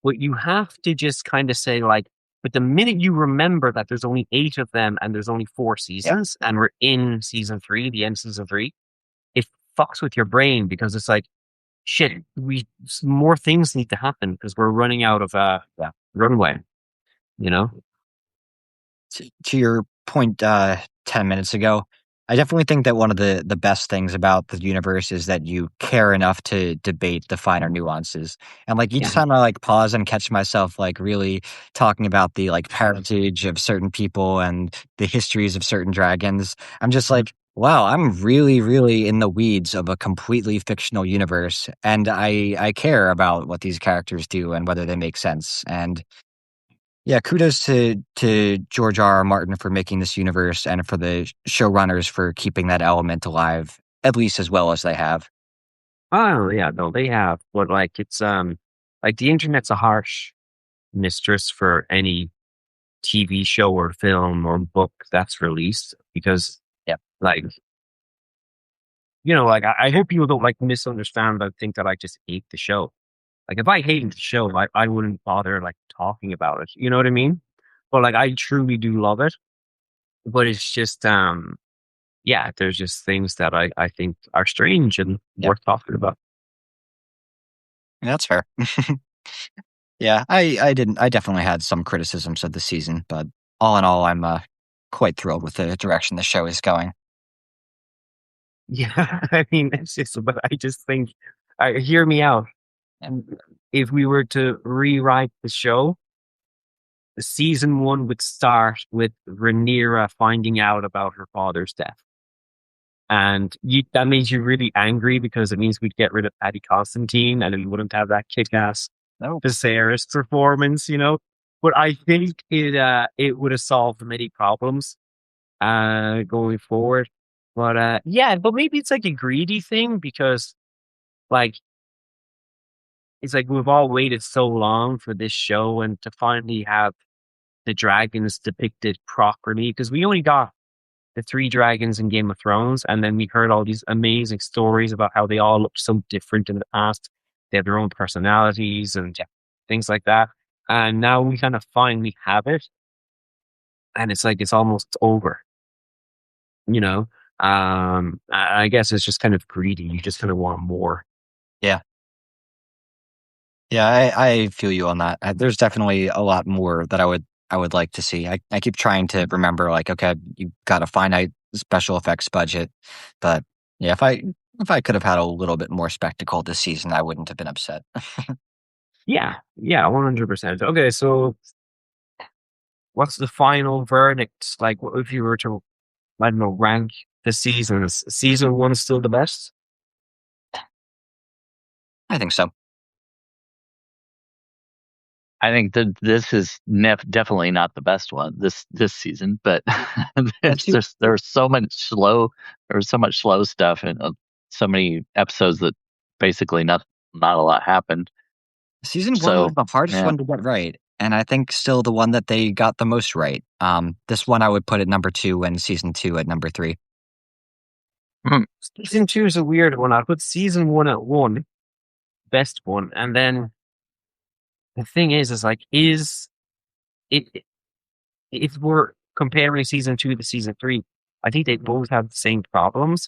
But you have to just kind of say like, but the minute you remember that there's only 8 of them and there's only 4 seasons, and we're in season 3, the end of season 3, it fucks with your brain, because it's like, shit, more things need to happen because we're running out of runway. You know. To your point 10 minutes ago, I definitely think that one of the best things about the universe is that you care enough to debate the finer nuances. And like each Yeah. time I like pause and catch myself like really talking about the like parentage of certain people and the histories of certain dragons, I'm just like, wow, I'm really, really in the weeds of a completely fictional universe, and I care about what these characters do and whether they make sense. And yeah, kudos to George R.R. Martin for making this universe and for the showrunners for keeping that element alive, at least as well as they have. Oh yeah, no, they have, but like it's like the internet's a harsh mistress for any TV show or film or book that's released because Yep. like like I hope people don't like misunderstand but think that I just hate the show. Like if I hated the show, I wouldn't bother like talking about it. You know what I mean? But like I truly do love it. But it's just yeah, there's just things that I think are strange and Yep. worth talking about. That's fair. Yeah, I definitely had some criticisms of the season, but all in all, I'm quite thrilled with the direction the show is going. Yeah, I mean, it's just, but I just think, hear me out. And if we were to rewrite the show, the season 1 would start with Rhaenyra finding out about her father's death. And that means you're really angry because it means we'd get rid of Paddy Constantine and we wouldn't have that kick-ass Viserys performance, But I think it would have solved many problems going forward. But yeah, but maybe it's like a greedy thing because like it's like we've all waited so long for this show and to finally have the dragons depicted properly because we only got the 3 dragons in Game of Thrones and then we heard all these amazing stories about how they all looked so different in the past. They have their own personalities and things like that. And now we kind of finally have it. And it's like it's almost over. I guess it's just kind of greedy. You just kind of want more. Yeah. Yeah, I feel you on that. There's definitely a lot more that I would like to see. I keep trying to remember, like, okay, you got a finite special effects budget, but yeah, if I could have had a little bit more spectacle this season, I wouldn't have been upset. Yeah, 100%. Okay, so what's the final verdict? Like, if you were to, I don't know, rank the seasons, season 1 still the best? I think so. I think that this is definitely not the best one this season, but there's so much slow stuff and so many episodes that basically not a lot happened. Season 1 was the hardest one to get right, and I think still the one that they got the most right. This one I would put at number 2 and season 2 at number 3. Season 2 is a weird one. I'd put season 1 at 1, best one, and then the thing is like, is it if we're comparing season 2 to season 3, I think they both have the same problems.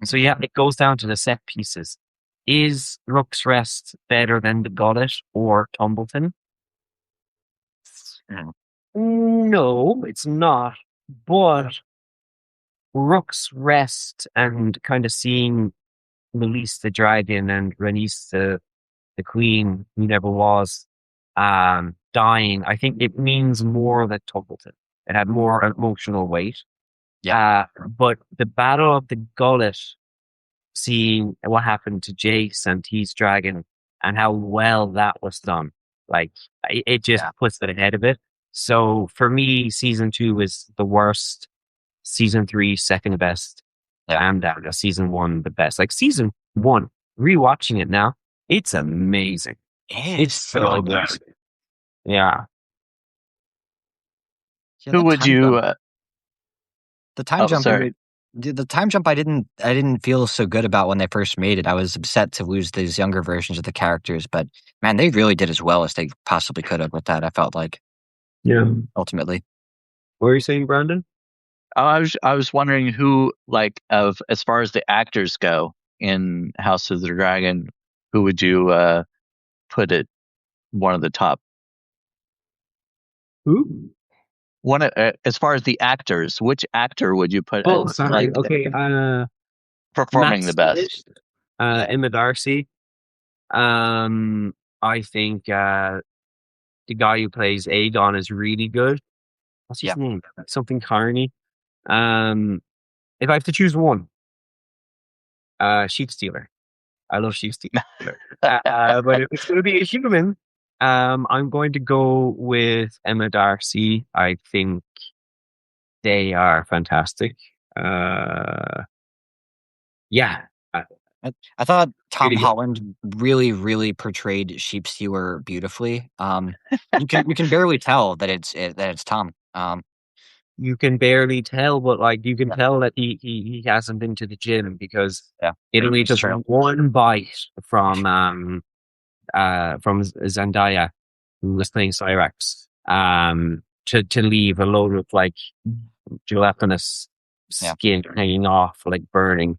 So yeah, it goes down to the set pieces. Is Rook's Rest better than The Gullet or Tumbleton? No, it's not. But Rook's Rest and kind of seeing Release the Dragon and Rhaenys the Queen, who never was, dying, I think it means more than Tumbleton. It had more emotional weight. Yeah. But the Battle of the Gullet, seeing what happened to Jace and his dragon and how well that was done, like it just puts it ahead of it. So for me, season 2 is the worst, season 3 second best, and season 1 the best. Like season 1, rewatching it now, it's amazing. It's so good. Yeah. Who would you? The time jump. Sorry. The time jump I didn't feel so good about when they first made it. I was upset to lose these younger versions of the characters, but man, they really did as well as they possibly could have with that. I felt like, ultimately. What are you saying, Brandon? I was wondering who, like, as far as the actors go in House of the Dragon, who would you put at one of the top? Who? As far as the actors, which actor would you put Oh, as sorry. like, Okay. performing Matt the best? Smith, Emma Darcy. I think the guy who plays Aegon is really good. What's his name? Something Carney. If I have to choose one, Sheep Stealer. I love Sheep Stealer. But if it's going to be a human, I'm going to go with Emma Darcy. I think they are fantastic. Yeah. I thought Tom Really good. Holland really portrayed Sheep Stealer beautifully. You can barely tell that it's Tom. You can barely tell, but like you can tell that he hasn't been to the gym because it only took one bite from Zendaya, who was playing Cyrax, to leave a load of like gelatinous skin hanging off, like burning.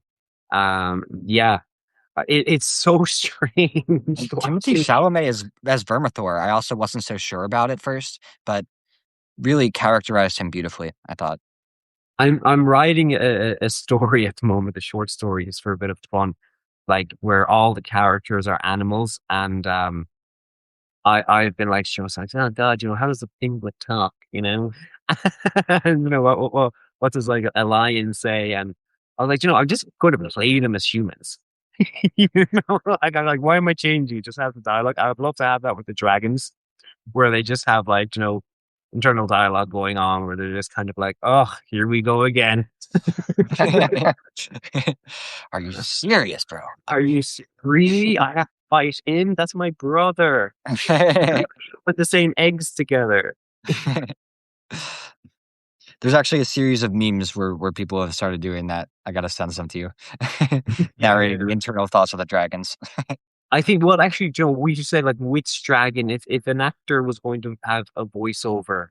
It's so strange. Timothée Chalamet as Vermithor. I also wasn't so sure about at first, but really characterized him beautifully, I thought. I'm writing a story at the moment, a short story, is for a bit of fun, like where all the characters are animals, and I've been like, oh God, how does the penguin talk? And what does like a lion say? And I was like, I'm just going to play them as humans. Like I'm like, why am I changing? Just have the dialogue. I would love to have that with the dragons, where they just have like internal dialogue going on, where they're just kind of like, oh, here we go again. Are you serious, bro? Are you really? I have to fight him. That's my brother. Put the same eggs together. There's actually a series of memes where people have started doing that. I gotta send some to you. Narrating the internal thoughts of the dragons. I think, well, actually, Joe, we should say like which dragon. If an actor was going to have a voiceover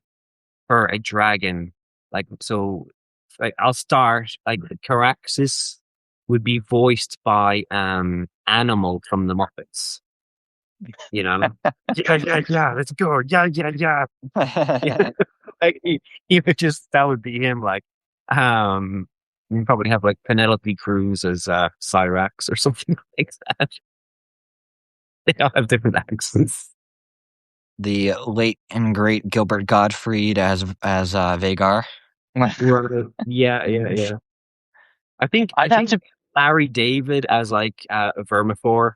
for a dragon, like so, like I'll start. Like Caraxes would be voiced by Animal from the Muppets. Yeah, let's go. Yeah. Like he would just, that would be him. Like, you probably have like Penelope Cruz as Cyrax or something like that. They all have different accents. The late and great Gilbert Gottfried as Vhagar. Yeah. I think Larry David as like Vermithor.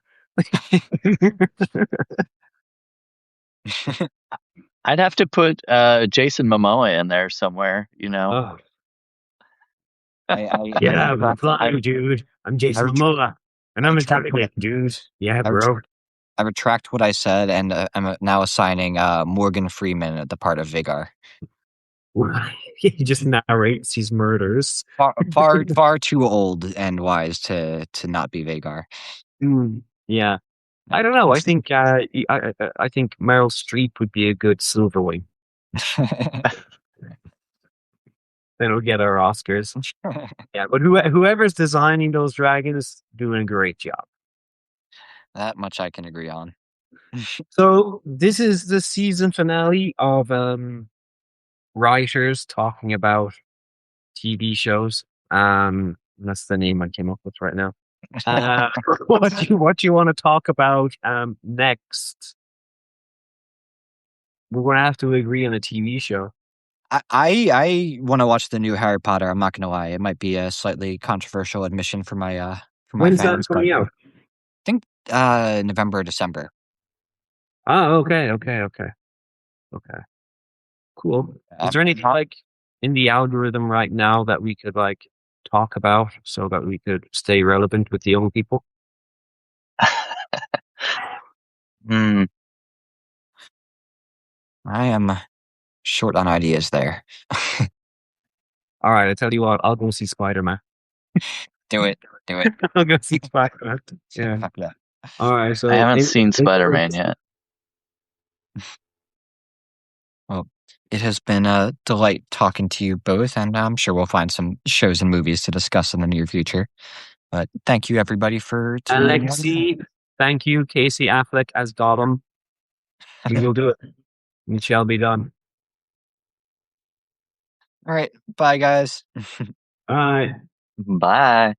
I'd have to put Jason Momoa in there somewhere, Oh. I'm flying, dude. I'm Jason Momoa, and I'm a chocolate dude. Yeah, bro. I retract what I said, and I'm now assigning Morgan Freeman at the part of Vhagar. He just narrates his murders. Far too old and wise to not be Vhagar. Yeah. I don't know. I think I think Meryl Streep would be a good Silverwing. Then we'll get our Oscars. Yeah, but whoever's designing those dragons doing a great job. That much I can agree on. So this is the season finale of writers talking about TV shows. That's the name I came up with right now. What do you want to talk about next? We're going to have to agree on a TV show. I want to watch the new Harry Potter. I'm not going to lie; it might be a slightly controversial admission for my When's fans. That coming out? I think November, December. Oh, okay. Cool. Is there anything like in the algorithm right now that we could like talk about so that we could stay relevant with the young people? I am short on ideas there. All right, I tell you what, I'll go see Spider-Man. Do it. I'll go see Spider-Man. Yeah. All right, so I haven't seen Spider-Man yet. Well, it has been a delight talking to you both, and I'm sure we'll find some shows and movies to discuss in the near future. But thank you, everybody, for tuning in. Alexi, Thank you, Casey Affleck as Gollum. We will do it. It shall be done. All right. Bye, guys. All right. Bye.